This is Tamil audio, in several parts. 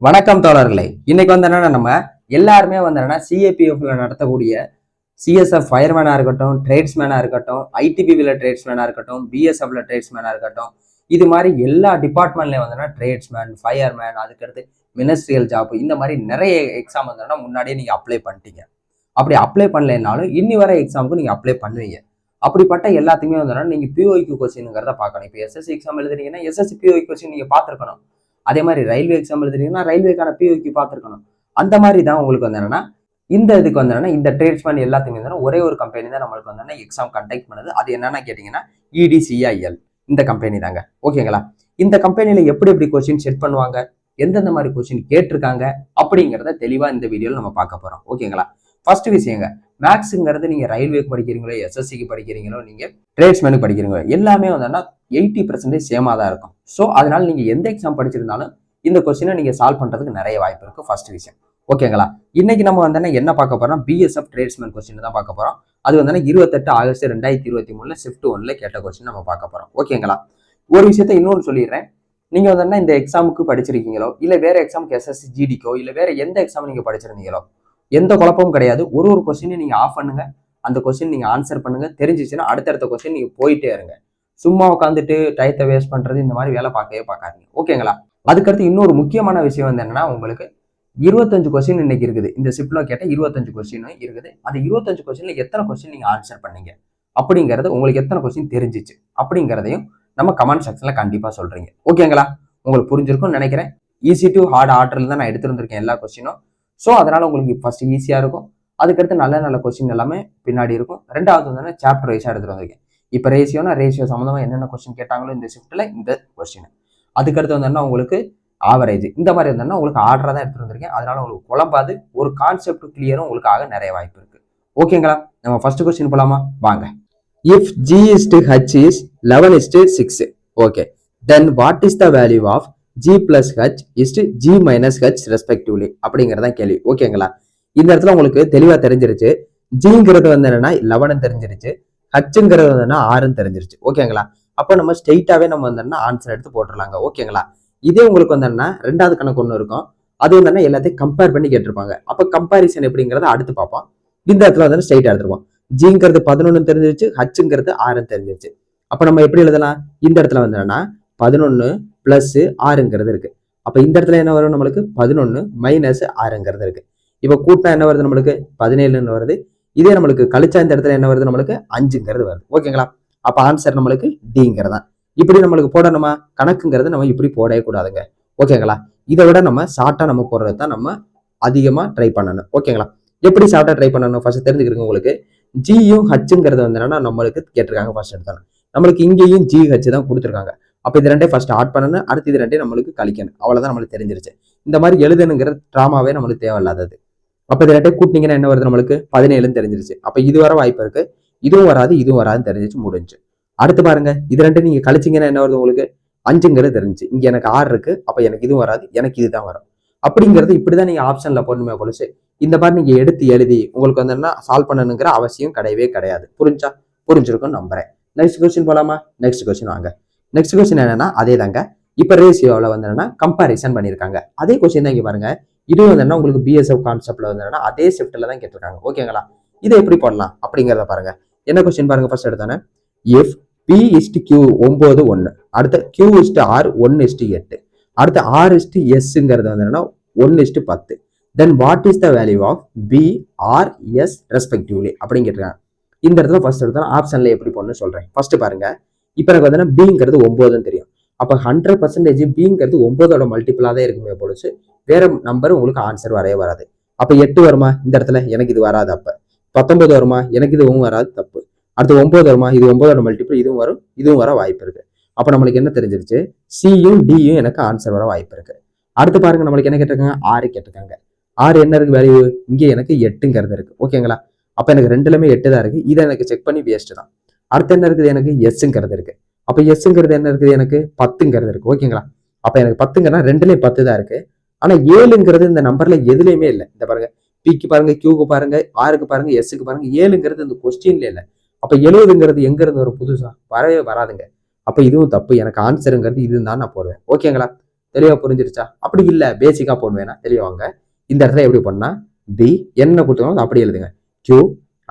வணக்கம் தோழர்களே. இன்னைக்கு வந்து என்னன்னா நம்ம எல்லாருமே வந்து என்னன்னா சிஏபிஎஃப்ல நடத்தக்கூடிய சிஎஸ்எஃப் ஃபயர்மேனா இருக்கட்டும், ட்ரேட்ஸ்மேனா இருக்கட்டும், ஐடிபிவில ட்ரேட்ஸ்மேனா இருக்கட்டும், பிஎஸ்எஃப்ல ட்ரேட்ஸ்மேனா இருக்கட்டும், இது மாதிரி எல்லா டிபார்ட்மெண்ட்லயும் வந்து ட்ரேட்ஸ்மேன், ஃபயர்மேன், அதுக்கடுத்து மினிஸ்ட்ரியல் ஜாப், இந்த மாதிரி நிறைய எக்ஸாம் வந்து முன்னாடியே நீங்க அப்ளை பண்ணிட்டீங்க. அப்படி அப்ளை பண்ணலைனாலும் இன்னி வர எக்ஸாமுக்கு நீங்க அப்ளை பண்ணுவீங்க. அப்படிப்பட்ட எல்லாத்தையுமே வந்து நீங்க பிஓக்யூ கொஸ்டின்ங்கிறத பார்க்கணும். இப்போ எஸ்எஸ்சி எக்ஸாம் எழுதுறீங்கன்னா எஸ்எஸ்சி பிஓக்யூ கொஸ்டின் நீங்க பார்த்துருக்கணும். அதே மாதிரி ரயில்வே எக்ஸாம் எழுதுறீங்கன்னா ரயில்வேக்கான பிஓக்யூ பார்த்துருக்கணும். அந்த மாதிரி தான் உங்களுக்கு வந்து என்னன்னா இந்த இதுக்கு வந்து இந்த ட்ரேட்ஸ்மேன் எல்லாத்தையுமே வந்து ஒரே ஒரு கம்பெனி தான் நம்மளுக்கு வந்து எக்ஸாம் கண்டக்ட் பண்ணுது. அது என்னன்னா கேட்டீங்கன்னா இடிசிஐஎல் இந்த கம்பெனி தாங்க. ஓகேங்களா? இந்த கம்பெனியில எப்படி எப்படி கொஸ்டின் செட் பண்ணுவாங்க, எந்தெந்த மாதிரி கொஸ்டின் கேட்டிருக்காங்க அப்படிங்கிறத தெளிவா இந்த வீடியோல நம்ம பார்க்க போறோம். ஓகேங்களா? ஃபர்ஸ்ட் விஷயங்க, மேக்ஸுங்கிறது நீங்க ரயில்வேக்கு படிக்கிறீங்களோ, எஸ்எஸ்சிக்கு படிக்கிறீங்களோ, நீங்க ட்ரேட்ஸ்மேனுக்கு படிக்கிறீங்களோ, எல்லாமே வந்து 80% சேமா தான் இருக்கும். ஸோ அதனால நீங்க எந்த எக்ஸாம் படிச்சிருந்தாலும் இந்த கொஸ்டினை நீங்க சால்வ் பண்றதுக்கு நிறைய வாய்ப்பு இருக்கு. ஃபர்ஸ்ட் விஷயம். ஓகேங்களா? இன்னைக்கு நம்ம வந்து என்ன பார்க்க போறோம், பிஎஸ்எஃப் ட்ரேட்ஸ்மேன் கொஸ்டின் தான் பார்க்க போறோம். அது வந்து 28 ஆகஸ்ட் 2023 ஷிஃப்ட் 1ல கேட்ட கொஸ்டின் நம்ம பார்க்க போறோம். ஓகேங்களா? ஒரு விஷயத்த இன்னொன்று சொல்லிடுறேன். நீங்க வந்து இந்த எக்ஸாமுக்கு படிச்சிருக்கீங்களோ, இல்ல வேற எக்ஸாமுக்கு எஸ்எஸ்சி ஜிடிக்கோ, இல்ல வேற எந்த எக்ஸாம் நீங்க படிச்சிருந்தீங்களோ, எந்த குழப்பமும் கிடையாது. ஒரு கொஸ்டினை நீங்க ஆஃப் பண்ணுங்க, அந்த கொஸ்டின் நீங்க ஆன்சர் பண்ணுங்க. தெரிஞ்சிச்சுன்னா அடுத்தடுத்த கொஸ்டின் நீங்க போயிட்டே இருங்க. சும்மா உட்காந்துட்டு டயத்தை வேஸ்ட் பண்றது இந்த மாதிரி வேலை பார்க்கவே பார்க்காதீங்க. ஓகேங்களா? அதுக்கடுத்து இன்னொரு முக்கியமான விஷயம் வந்து என்னன்னா, உங்களுக்கு 25 கொஸ்டின் இன்னைக்கு இருக்குது. இந்த ஷிப்ட்ல கேட்ட 25 கொஸ்டின் இருக்குது. அந்த 25 கொஸ்டின்ல எத்தனை கொஸ்டின் நீங்க ஆன்சர் பண்ணீங்க அப்படிங்கறது, உங்களுக்கு எத்தனை கொஸ்டின் தெரிஞ்சிச்சு அப்படிங்கிறதையும் நம்ம கமெண்ட் செக்ஷன்ல கண்டிப்பா சொல்றீங்க. ஓகேங்களா? உங்களுக்கு புரிஞ்சிருக்கும்னு நினைக்கிறேன். ஈஸி டு ஹார்ட் ஆர்டர்ல தான் நான் எடுத்துருந்திருக்கேன் எல்லா கொஸ்டினும். ஸோ அதனால உங்களுக்கு ஃபர்ஸ்ட் ஈஸியா இருக்கும். அதுக்கடுத்து நல்ல நல்ல கொஸ்டின் எல்லாமே பின்னாடி இருக்கும். ரெண்டாவது வந்து சாப்டர் வைஸா எடுத்துட்டு வந்திருக்கேன். இப்போ ரேஷியோ சம்மந்தமா என்னென்ன கொஸ்டின் கேட்டாங்களோ இந்த ஷிஃப்ட்ல இந்த கொஸ்டின், அதுக்கடுத்து வந்து உங்களுக்கு ஆவரேஜ், இந்த மாதிரி வந்து உங்களுக்கு ஆர்டரா தான் எடுத்துட்டு வந்திருக்கேன். அதனால உங்களுக்கு குழம்பாது, ஒரு கான்செப்ட் கிளியரும் உங்களுக்கு ஆக நிறைய வாய்ப்பு இருக்கு. ஓகேங்களா? நம்ம ஃபர்ஸ்ட் கொஸ்டின் போலாமா? வாங்க. If G is to H is 11 is to 6, okay, then what is the value of G plus H is to G minus H respectively அப்படிங்கறதான் கேள்வி. ஓகேங்களா? இந்த இடத்துல உங்களுக்கு தெளிவா தெரிஞ்சிருச்சு. ஜிங்கிறது வந்து என்னன்னா 11 தெரிஞ்சிருச்சு, ஹச்சுங்கிறது வந்து 6 தெரிஞ்சிருச்சு. ஓகேங்களா? அப்போ நம்ம ஸ்ட்ரெயிட்டாவே நம்ம வந்து ஆன்சர் எடுத்து போட்டுடலாங்க. ஓகேங்களா? இதே உங்களுக்கு வந்து ரெண்டாவது கணக்கு ஒன்று இருக்கும். அது வந்து எல்லாத்தையும் கம்பேர் பண்ணி கேட்டிருப்பாங்க. அப்போ கம்பாரிசன் எப்படிங்கிறத அடுத்து பார்ப்போம். இந்த இடத்துல வந்து ஸ்ட்ரெயிட்டா எடுத்துருவோம். ஜிங்கிறது 11 தெரிஞ்சிருச்சு, ஹச்சுங்கிறது 6 தெரிஞ்சிருச்சு. அப்ப நம்ம எப்படி எழுதலாம்? இந்த இடத்துல வந்து என்னன்னா 11 பிளஸ் 6ங்கிறது இருக்கு. அப்ப இந்த இடத்துல என்ன வரும், நம்மளுக்கு 11 மைனஸ் 6ங்கிறது இருக்கு. இப்ப கூட்டினா என்ன வருது, நம்மளுக்கு 17ன்னு வருது. இதே நம்மளுக்கு கழிச்சா இந்த இடத்துல என்ன வருது, நம்மளுக்கு 5ங்கிறது வருது. ஓகேங்களா? அப்ப ஆன்சர் நம்மளுக்கு டிங்கிறதா. இப்படி நம்மளுக்கு போடணுமா? கணக்குங்கிறது நம்ம இப்படி போடவே கூடாதுங்க. ஓகேங்களா? இதை விட நம்ம ஷார்ட்டா நம்ம போடுறது தான் நம்ம அதிகமா ட்ரை பண்ணணும். ஓகேங்களா? எப்படி ஷார்ட்டா ட்ரை பண்ணணும் ஃபர்ஸ்ட் தெரிஞ்சுக்கிறீங்க. உங்களுக்கு ஜியும் ஹச்சுங்கிறது வந்து என்னன்னா நம்மளுக்கு கேட்டிருக்காங்க. ஃபர்ஸ்ட் எடுத்தாலும் நம்மளுக்கு இங்கேயும் ஜி ஹச் தான் கொடுத்துருக்காங்க. அப்ப இது ரெண்டே ஃபர்ஸ்ட் ஆட் பண்ணணும், அடுத்து இது ரெண்டே நம்மளுக்கு கழிக்கணும். அவ்வளவுதான் நம்மளுக்கு தெரிஞ்சிருச்சு. இந்த மாதிரி எழுதணுங்கிற டிராமாவே நம்மளுக்கு தேவையில்லாதது. அப்ப இது ரெண்டே கூட்டினீங்கன்னா என்ன வருது, நம்மளுக்கு 17ன்னு தெரிஞ்சிருச்சு. அப்ப இது வர வாய்ப்பு இருக்கு. இதுவும் வராது, இதுவும் வராதுன்னு தெரிஞ்சிச்சு, முடிஞ்சு. அடுத்து பாருங்க, இது ரெண்டு நீங்க கழிச்சிங்கன்னா என்ன வருது, உங்களுக்கு 5ங்கிறது தெரிஞ்சு. இங்க எனக்கு 6 இருக்கு, அப்ப எனக்கு இதுவும் வராது, எனக்கு இதுதான் வரும். அப்படிங்கிறது இப்படிதான் நீங்க ஆப்ஷன்ல போடணுமே பொழுது. இந்த மாதிரி நீங்க எடுத்து எழுதி உங்களுக்கு வந்து என்ன சால்வ் பண்ணணுங்கிற அவசியம் கிடையவே கிடையாது. புரிஞ்சிருக்கும் நம்புறேன். நெக்ஸ்ட் கொஸ்டின் போலாமா? நெக்ஸ்ட் கொஸ்டின் வாங்க. நெக்ஸ்ட் கொஸ்டின் என்னன்னா அதே தாங்க. இப்ப ரேஷியோல வந்து என்னன்னா கம்பாரிசன் பண்ணிருக்காங்க. அதே கொஸ்டின் தான் இங்க பாருங்க. இது வந்து என்ன உங்களுக்கு பிஎஸ்எஃப் கான்செப்ட்ல வந்து என்னன்னா அதே ஷிஃப்ட்ல தான் கேட்டிருக்காங்க. ஓகேங்களா? இதை எப்படி போடலாம் அப்படிங்கிறத பாருங்க. என்ன கொஸ்டின் பாருங்க. ஃபர்ஸ்ட் எடுத்தானே if P is to Q 9 1, அடுத்த Q is to R 1 is to 8, அடுத்த R is to Sங்கிறது வந்து என்னன்னா 1 is to 10, then what is the value of B R S respectively அப்படின்னு கேட்டிருக்காங்க. இந்த இடத்துல ஃபர்ஸ்ட் எடுத்தா ஆப்ஷன்ல எப்படி போடணும்னு சொல்றேன். ஃபர்ஸ்ட் பாருங்க. இப்போ எனக்கு வந்து பிங்கிறது 9ன்னு தெரியும். அப்ப 100% பிங்கிறது 9ஓட மல்டிபிளா தான் இருக்குமே பொழுது வேற நம்பர் உங்களுக்கு ஆன்சர் வரவே வராது. அப்ப 8 வருமா இந்த இடத்துல, எனக்கு இது வராது. அப்ப 19 வருமா, எனக்கு இதுவும் வராது, தப்பு. அடுத்து 9 வருமா, இது 9ஓட மல்டிபிள், இதுவும் வரும், இதுவும் வர வாய்ப்பு இருக்கு. அப்ப நம்மளுக்கு என்ன தெரிஞ்சிருச்சு, சியும் டியும் எனக்கு ஆன்சர் வர வாய்ப்பு இருக்கு. அடுத்து பாருங்க, நம்மளுக்கு என்ன கேட்டிருக்காங்க, 6 கேட்டிருக்காங்க. 6 என்ன இருக்கு வேல்யூ, இங்கே எனக்கு 8ங்கிறது இருக்கு. ஓகேங்களா? அப்ப எனக்கு ரெண்டுலயுமே 8 தான் இருக்கு. இதை எனக்கு செக் பண்ணி வேஸ்ட் தான். அடுத்து என்ன இருக்குது, எனக்கு எஸ்ங்கிறது இருக்கு. அப்ப எஸ்ங்கிறது என்ன இருக்குது, எனக்கு 10ங்கிறது இருக்கு. ஓகேங்களா? அப்ப எனக்கு 10ங்கன்னா ரெண்டுலயும் 10 தான் இருக்கு. ஆனா 7ங்கிறது இந்த நம்பர்ல எதுலையுமே இல்லை. இந்த பாருங்க, பிக்கு பாருங்க, கியூக்கு பாருங்க, ஆருக்கு பாருங்க, எஸ்க்கு பாருங்க, 7ங்கிறது இந்த கொஸ்டின்ல இல்லை. அப்ப 70ங்கிறது எங்க இருந்து வரும், புதுசா வரவே வராதுங்க. அப்ப இதுவும் தப்பு. எனக்கு ஆன்சருங்கிறது இதுன்னு தான் நான் போடுவேன். ஓகேங்களா? தெளிவா புரிஞ்சிருச்சா? அப்படி இல்ல பேசிக்கா போடுவேன்னா தெளிவாங்க. இந்த இடத்துல எப்படி பண்ணா பி என்ன கொடுத்துருக்காங்க அப்படி எழுதுங்க. கியூ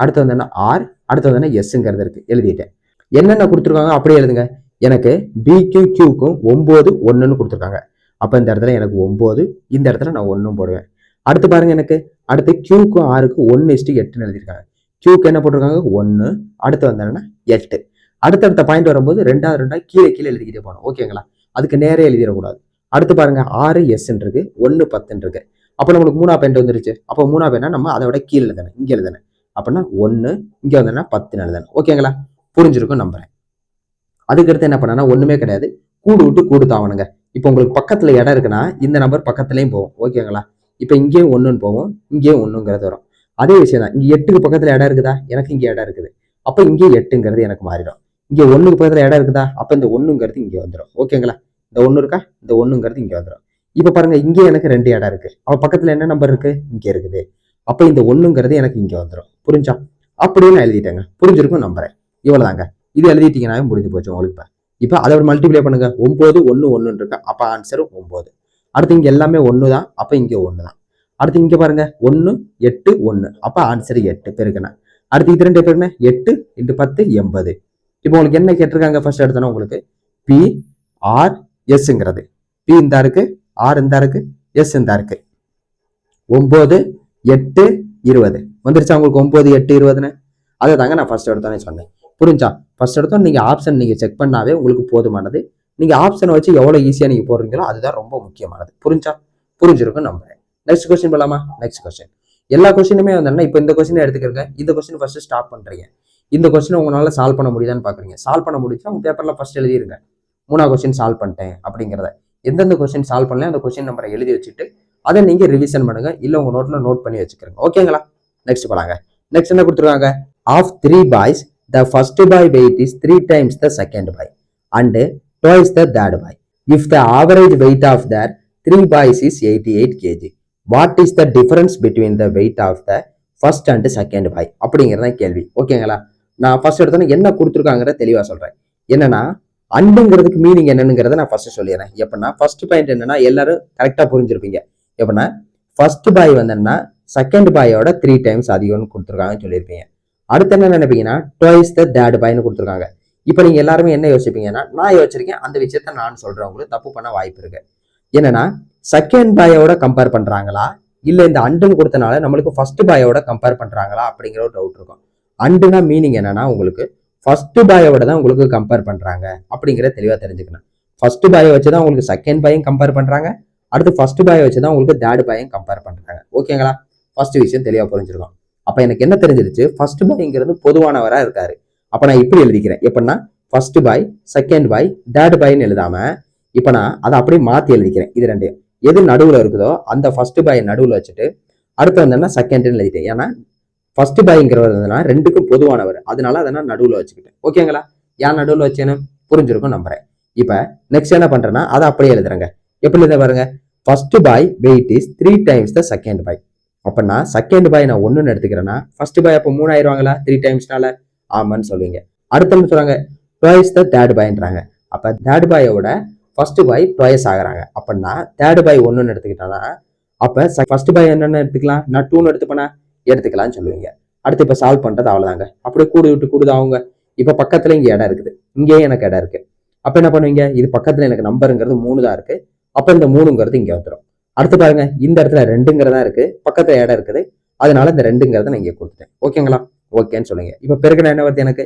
அடுத்து வந்து என்ன ஆர் அடுத்து வந்து என்ன எஸ்ங்கிறது இருக்கு எழுதிட்டேன். என்னென்ன கொடுத்துருக்காங்க அப்படியே எழுதுங்க. எனக்கு பிக்கும் கியூக்கும் 9 1ன்னு கொடுத்துருக்காங்க. அப்ப இந்த இடத்துல எனக்கு 9, இந்த இடத்துல நான் 1 போடுவேன். அடுத்து பாருங்க, எனக்கு அடுத்து கியூக்கும் ஆருக்கு 1:8ன்னு எழுதியிருக்காங்க. கியூக்கு என்ன போட்டிருக்காங்க 1, அடுத்து வந்து 8. அடுத்தடுத்த பாயிண்ட் வரும்போது ரெண்டா கீழே கீழே எழுதிக்கிட்டே போகணும். ஓகேங்களா? அதுக்கு நேரே எழுதிடக்கூடாது. அடுத்து பாருங்க 6 எஸ் இருக்கு, 1 10 இருக்கு. அப்போ நம்மளுக்கு 3 பாயிண்ட் வந்துருச்சு. அப்போ 3 பாயிண்ட் நம்ம அதோட கீழே எழுதணும், இங்க எழுதணும். அப்படின்னா 1 இங்க வந்து 10 எழுதணும். ஓகேங்களா? புரிஞ்சிருக்கும் நம்புறேன். அதுக்கடுத்து என்ன பண்ணா ஒண்ணுமே கிடையாது, கூடு விட்டு கூடு தாவணுங்க. இப்போ உங்களுக்கு பக்கத்துல இடம் இருக்குன்னா இந்த நம்பர் பக்கத்துலயும் போகும். ஓகேங்களா? இப்போ இங்கேயும் 1ன்னு போகும், இங்கேயும் 1ங்கிறது வரும். அதே விஷயம் தான். இங்க 8க்கு பக்கத்துல இடம் இருக்குதா? எனக்கு இங்க இடம் இருக்குது. அப்ப இங்கே 8ங்கிறது எனக்கு மாறிடும். இங்க 1க்கு பக்கத்துல இடம் இருக்குதா? அப்ப இந்த 1ங்கிறது இங்க வந்துடும். ஓகேங்களா? இந்த 1 இருக்கா? இந்த 1ங்கிறது இங்க வந்துடும். இப்ப பாருங்க, இங்கே எனக்கு 2 இடம் இருக்கு. அப்ப பக்கத்துல என்ன நம்பர் இருக்கு? இங்க இருக்குது. அப்ப இந்த 1ங்கிறது எனக்கு இங்க வந்துடும். புரிஞ்சா? அப்படியே நான் எழுதிட்டேங்க. புரிஞ்சிருக்கும் நம்புறேன். இவ்வளவுதாங்க. இது எழுதிட்டீங்கன்னாவே முடிஞ்சு போச்சு உங்களுக்கு. இப்ப அதை மல்டிப்ளை பண்ணுங்க. 9 1 1 இருக்கு. அப்ப ஆன்சர் 9. அடுத்து இங்க எல்லாமே 1 தான். அப்ப இங்க 1 தான். அடுத்து இங்க பாருங்க 1 8 1. அப்ப ஆன்சர் 8 பெருக்கணும். அடுத்து இது 2 பெருக்கணும் 8 × 10 80. இப்போ உங்களுக்கு என்ன கேட்டிருக்காங்க? ஃபர்ஸ்ட் எடுத்தோன்னா உங்களுக்கு பி ஆர் எஸ்ங்கிறது. பி இந்த இருக்கு, ஆர் இந்த இருக்கு, எஸ் இந்த இருக்கு. 9 8 20 வந்துருச்சா உங்களுக்கு? 9 8 20ன்னு அதை தாங்க நான் ஃபர்ஸ்ட் எடுத்தோன்னே சொன்னேன். புரிஞ்சா? ஃபர்ஸ்ட் எடுத்தோம் நீங்க ஆப்ஷன் நீங்க செக் பண்ணாவே உங்களுக்கு போதுமானது. நீங்க ஆப்ஷனை வச்சு எவ்வளவு ஈஸியா நீங்க போடுறீங்களோ அதுதான் ரொம்ப முக்கியமானது. புரிஞ்சா? புரிஞ்சிருக்கும் நம்புறேன். நெக்ஸ்ட் கொஸ்டின் போலாமா? Next question. எல்லா கொஸ்டினுமே வந்து இப்போ இந்த கொஸ்டின் எடுத்துக்கிறங்க. இந்த கொஸ்டின் ஃபர்ஸ்ட் ஸ்டார்ட் பண்றீங்க. இந்த கொஸ்டின் உங்களால சால்வ் பண்ண முடியுதான்னு பாக்குறீங்க. சால்வ் பண்ண முடிஞ்சா உங்க பேப்பர்ல ஃபர்ஸ்ட் எழுதிருங்க. 3ஆவது கொஸ்டின் சால்வ் பண்ணிட்டேன் அப்படிங்கிறத. எந்தெந்த கொஸ்டின் சால்வ் பண்ணல அந்த கொஸ்டின் நம்பரை எழுதி வச்சுட்டு அதை நீங்க ரிவிஷன் பண்ணுங்க. இல்ல உங்க நோட்ல நோட் பண்ணி வச்சுக்கிறீங்க. ஓகேங்களா? நெக்ஸ்ட் போலாங்க. நெக்ஸ்ட் என்ன கொடுத்துருக்காங்க? Of 3 boys the first boy weight is 3 times the second boy and twice the third boy. If the average weight of the 3 boys is 88 kg, what is the difference between the weight of the first and second boy? அப்படிங்கிறத கேள்வி. ஓகேங்களா? நான் ஃபர்ஸ்ட் எடுத்தோன்னா என்ன கொடுத்துருக்காங்கிற தெளிவா சொல்றேன். என்னன்னா அண்டுங்கிறதுக்கு மீனிங் என்னங்கிறத நான் ஃபர்ஸ்ட் சொல்லிடுறேன். எப்படின்னா ஃபர்ஸ்ட் பாயிண்ட் என்னன்னா எல்லாரும் கரெக்டா புரிஞ்சிருப்பீங்க. எப்படின்னா ஃபர்ஸ்ட் பாய் வந்தேன்னா செகண்ட் பாயோட 3 டைம்ஸ் அதிகம்னு கொடுத்துருக்காங்கன்னு சொல்லியிருப்பீங்க. அடுத்து என்ன நினைப்பீங்கன்னா ட்வைஸ் த தேர்ட் பாய்னு கொடுத்துருக்காங்க. இப்போ நீங்க எல்லாருமே என்ன யோசிப்பீங்கன்னா நான் யோசிச்சிருக்கேன் அந்த விஷயத்த நான் சொல்றேன், உங்களுக்கு தப்பு பண்ண வாய்ப்பு இருக்கு. என்னன்னா செகண்ட் பாயோட கம்பேர் பண்றாங்களா இல்ல இந்த அண்டுன்னு கொடுத்தனால நம்மளுக்கு ஃபர்ஸ்ட் பாயோட கம்பேர் பண்றாங்களா அப்படிங்கிற ஒரு டவுட் இருக்கும். அண்டுனா மீனிங் என்னன்னா உங்களுக்கு ஃபர்ஸ்ட் பாயோட தான் உங்களுக்கு கம்பேர் பண்றாங்க அப்படிங்கிற தெளிவா தெரிஞ்சுக்கணும். ஃபர்ஸ்ட் பாயை வச்சுதான் உங்களுக்கு செகண்ட் பாயும் கம்பேர் பண்றாங்க. அடுத்து ஃபர்ஸ்ட் பாயை வச்சுதான் உங்களுக்கு தேர்ட் பாயும் கம்பேர் பண்றாங்க. ஓகேங்களா? ஃபர்ஸ்ட் விஷயம் தெளிவா புரிஞ்சிருக்கும். அப்ப எனக்கு என்ன தெரிஞ்சிருச்சு? ஃபர்ஸ்ட் பாய்ங்கிறது பொதுவானவரா இருக்காரு. அப்ப நான் இப்படி எழுதிக்கிறேன். எப்படின்னா ஃபர்ஸ்ட் பாய் செகண்ட் பாய் தேர்ட் பாய்ன்னு எழுதாம இப்ப நான் அதை அப்படியே மாத்தி எழுதிக்கிறேன். இது ரெண்டையும் எது நடுவுல இருக்குதோ அந்த ஃபர்ஸ்ட் பாய் நடுவுல வச்சுட்டு அடுத்து வந்தேன்னா செகண்ட்னு எழுதிட்டேன். ஏன்னா ஃபர்ஸ்ட் பாய்ங்கிறவர் வந்து ரெண்டுக்கும் பொதுவானவர், அதனால அதை நான் நடுவுல வச்சுக்கிட்டேன். ஓகேங்களா? ஏன் நடுவுல வச்சேன்னு புரிஞ்சிருக்கும் நம்புறேன். இப்ப நெக்ஸ்ட் என்ன பண்றேன்னா அதை அப்படியே எழுதுறேங்க. எப்படி எழுத பாருங்க? First boy weight is 3 times the second boy. அப்ப நான் செகண்ட் பாய் நான் 1ன்னு எடுத்துக்கிறேன்னா ஃபர்ஸ்ட் பாய் அப்போ 3 ஆயிருவாங்களா 3 டைம்ஸ்னால? ஆமான்னு சொல்லுவீங்க. அடுத்து சொல்றாங்க ட்வைஸ் த தேர்ட் பாய்ன்றாங்க. அப்ப தேர்ட் பாயோட ஃபர்ஸ்ட் பாய் ட்வைஸ் ஆகுறாங்க. அப்படின்னா தேர்ட் பாய் 1ன்னு எடுத்துக்கிட்டானா அப்ப ஃபர்ஸ்ட் பாய் என்னன்னு எடுத்துக்கலாம்? நான் 2ன்னு எடுத்துப்பேனா எடுத்துக்கலாம்னு சொல்லுவீங்க. அடுத்து இப்ப சால்வ் பண்றது அவ்வளவுதாங்க. அப்படியே கூடு விட்டு கூடுது அவங்க. இப்ப பக்கத்துல இங்க இடம் இருக்குது, இங்கேயும் எனக்கு இடம் இருக்கு. அப்ப என்ன பண்ணுவீங்க? இது பக்கத்துல எனக்கு நம்பருங்கிறது 3 தான் இருக்கு. அப்ப இந்த 3ங்கிறது இங்க வந்துடும். அடுத்து பாருங்க இந்த இடத்துல 2ங்கிறதா இருக்கு, பக்கத்துல இடம் இருக்குது, அதனால இந்த 2ங்கிறத நான் இங்க கொடுத்துட்டேன். ஓகேங்களா? ஓகேன்னு சொல்லுங்க. இப்ப பெருக்குனா என்ன வருது? எனக்கு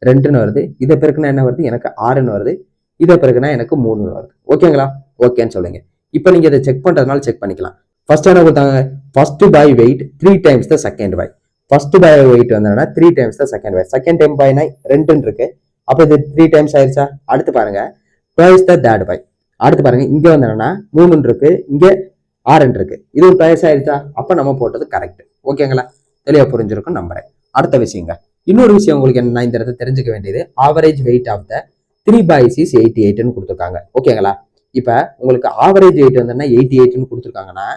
2ன்னு வருது. இதை பெருக்குனா என்ன வருது? எனக்கு 6ன்னு வருது. இதை பெருக்குனா எனக்கு 3ன்னு வருது. ஓகேங்களா? ஓகேன்னு சொல்லுங்க. இப்ப நீங்க இதை செக் பண்றதுனால செக் பண்ணிக்கலாம். ஃபர்ஸ்ட் என்ன கொடுத்தாங்க? First boy weight 3 times the second boy. First boy weight வந்தா 3 times the second boy. Second time பாய்னா 2ன்னு இருக்கு. அப்ப இது 3 times ஆயிருச்சா? அடுத்து பாருங்க twice the third பாய். அடுத்து பாருங்க இங்க வந்து என்னன்னா 3ன்னு இருக்கு, இங்க 6ன்னு இருக்கு. இது twice ஆயிருச்சா? அப்ப நம்ம போட்டது கரெக்ட். ஓகேங்களா? தெளிவா புரிஞ்சிருக்கும் நம்புறேன். அடுத்த விஷயங்க, இன்னொரு விஷயம் உங்களுக்கு என்ன இந்த இடத்துல தெரிஞ்சுக்க வேண்டியது, average weight of the 3 boys is 88ன்னு கொடுத்துருக்காங்க. ஓகேங்களா? இப்ப உங்களுக்கு ஆவரேஜ் வெயிட் வந்து 88ன்னு கொடுத்துருக்காங்கன்னா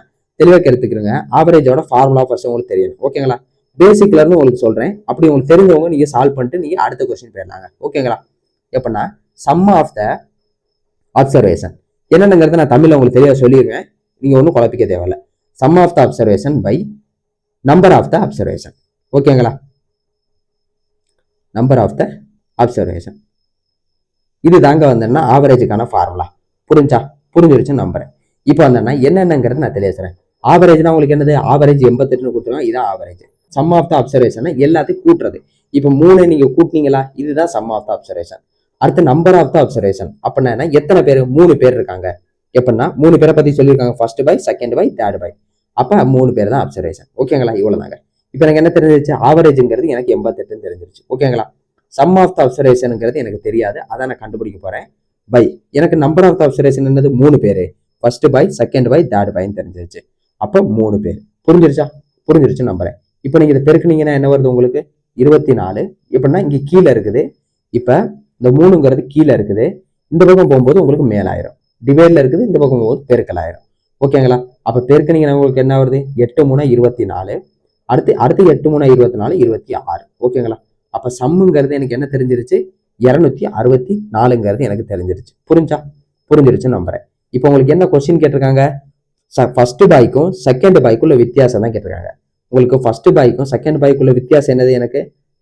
தெளிவா எடுத்துக்கிறங்க. ஆவரேஜோட ஃபார்முலா ஃபர்ஸ்ட் உங்களுக்கு தெரியணும். ஓகேங்களா? பேசிக்ல இருந்து உங்களுக்கு சொல்றேன். அப்படி உங்களுக்கு தெரிஞ்சவங்க நீங்க சால்வ் பண்ணிட்டு நீங்க அடுத்த கொஸ்டின் போயிடலாங்க. ஓகேங்களா? எப்படின்னா சம் ஆஃப் த அப்சர்வேஷன் என்னென்னங்கிறத நான் தமிழ்ல உங்களுக்கு தெளிவாக சொல்லிடுவேன், நீங்க ஒன்றும் குழப்பிக்க தேவையில்ல. Sum of the observation by number of the observation. ஓகேங்களா? நம்பர் ஆஃப் த அப்சர்வேஷன் இது தாங்க வந்தேன்னா ஆவரேஜுக்கான ஃபார்முலா. புரிஞ்சிருச்சு நம்புறேன். இப்போ வந்தேன்னா என்னென்னங்கிறது நான் தெளிவாகிறேன். ஆவரேஜ்னா உங்களுக்கு என்னது, ஆவரேஜ் 88 கொடுத்துருவாங்க, இதான் average. Sum of the observation எல்லாத்தையும் கூட்டுறது. இப்போ 3 நீங்க கூட்டினீங்களா, இதுதான் சம் ஆஃப் த அப்சர்வேஷன். அடுத்து நம்பர் ஆஃப் த அப்சர்வேஷன் அப்படின்னா எத்தனை பேர், 3 பேர் இருக்காங்க. எப்படின்னா 3 பேரை பத்தி சொல்லியிருக்காங்க, first by, second by, third by. அப்ப 3 பேர் தான் அப்சர்வேஷன். ஓகேங்களா? இவ்வளவுதாங்க. இப்போ எனக்கு என்ன தெரிஞ்சிருச்சு, ஆவரேஜ்ங்கிறது எனக்கு 88 தெரிஞ்சிருச்சு. ஓகேங்களா? சம் ஆஃப் த அப்சர்வேஷனுங்கிறது எனக்கு தெரியாது, அதான் நான் கண்டுபிடிக்க போறேன். பை எனக்கு நம்பர் ஆஃப் த அப்சர்வேஷன் என்னது, 3 பேரு. First by, second by, third பைன்னு தெரிஞ்சிருச்சு. அப்போ 3 பேர். புரிஞ்சிருச்சு நம்புறேன். இப்போ நீங்க இதை பெருக்குனீங்கன்னா என்ன வருது உங்களுக்கு, 24. எப்படின்னா இங்க கீழே இருக்குது. இப்ப இந்த 3ங்கிறது கீழே இருக்குது, இந்த பக்கம் போகும்போது உங்களுக்கு மேலாயிரும். டிவைட்ல இருக்குது, இந்த பக்கம் போகும்போது பெருக்கல் ஆயிரும். ஓகேங்களா? அப்ப பெருக்குனீங்கன்னா உங்களுக்கு என்ன வருது, 8 3 24. அடுத்து 8 3 24 26. ஓகேங்களா? அப்ப சம்முங்கிறது எனக்கு என்ன தெரிஞ்சிருச்சு, 264ங்கிறது எனக்கு தெரிஞ்சிருச்சு. புரிஞ்சிருச்சு நம்புறேன். இப்போ உங்களுக்கு என்ன கொஸ்டின் கேட்டிருக்காங்க, ஃபர்ஸ்ட் பாய்க்கும் செகண்ட் பாய்க்குள்ள வித்தியாசம் தான் கேட்டிருக்காங்க. உங்களுக்கு ஃபர்ஸ்ட் பாய்க்கும் செகண்ட் பாய்க்குள்ள வித்தியாசம் என்னது, எனக்கு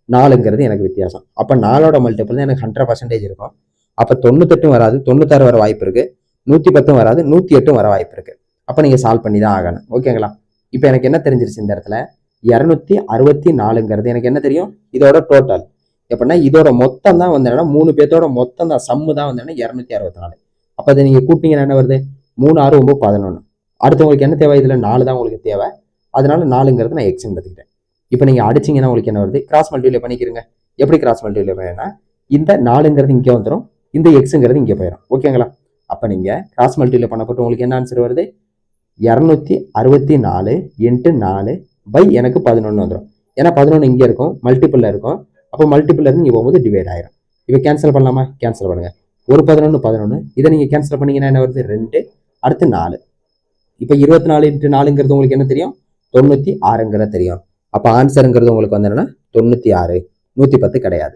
4ங்கிறது எனக்கு வித்தியாசம். அப்ப 4ஓட மல்டிபிள் தான் எனக்கு 100% இருக்கும். அப்ப 98 வராது, 96 வர வாய்ப்பு இருக்கு, 110 வராது, 108 வர வாய்ப்பு இருக்கு. அப்ப நீங்க சால்வ் பண்ணி தான் ஆகணும். ஓகேங்களா? இப்போ எனக்கு என்ன தெரிஞ்சிருச்சு, இந்த இடத்துல 264ங்கிறது எனக்கு என்ன தெரியும், இதோட டோட்டல். எப்படின்னா இதோட மொத்தம் தான் வந்து என்னன்னா 3 பேர்த்தோட மொத்தம் தான், சம்மு தான் வந்து 264. அப்ப அதை நீங்க கூட்டிங்கன்னா என்ன வருது, 3 6 9 11. அடுத்து உங்களுக்கு என்ன தேவை, இதுல 4 தான் உங்களுக்கு தேவை, அதனால 4ங்கிறது நான் எக்ஸ்ன்னு எடுத்துக்கிட்டேன். இப்போ நீங்க அடிச்சிங்கன்னா உங்களுக்கு என்ன வருது, கிராஸ் மல்டிப்ளை பண்ணிக்கிறீங்க. எப்படி கிராஸ் மல்டிப்ளை பண்ணா, இந்த 4ங்கிறது இங்கே வந்துடும், இந்த எக்ஸுங்கிறது இங்கே போயிடும். ஓகேங்களா? அப்ப நீங்க கிராஸ் மல்டிப்ளை பண்ணப்பட்டு உங்களுக்கு என்ன ஆன்சர் வருது, 264 × 4 பை எனக்கு 11 வந்துடும். ஏன்னா 11 இங்கே இருக்கும், மல்டிபிள்ல இருக்கும். அப்போ மல்டிபிள்ல இருந்து இங்கே போகும்போது டிவைட் ஆயிரும். இப்போ கேன்சல் பண்ணலாமா, கேன்சல் பண்ணுங்க. ஒரு 11 11, இதை நீங்க கேன்சல் பண்ணீங்கன்னா என்ன வருது, 2. அடுத்து 4. இப்போ 24 × 4ங்கிறது உங்களுக்கு என்ன தெரியும், 96ங்கிறது தெரியும். அப்ப ஆன்சருங்கிறது உங்களுக்கு வந்து என்னன்னா 96, 110 கிடையாது.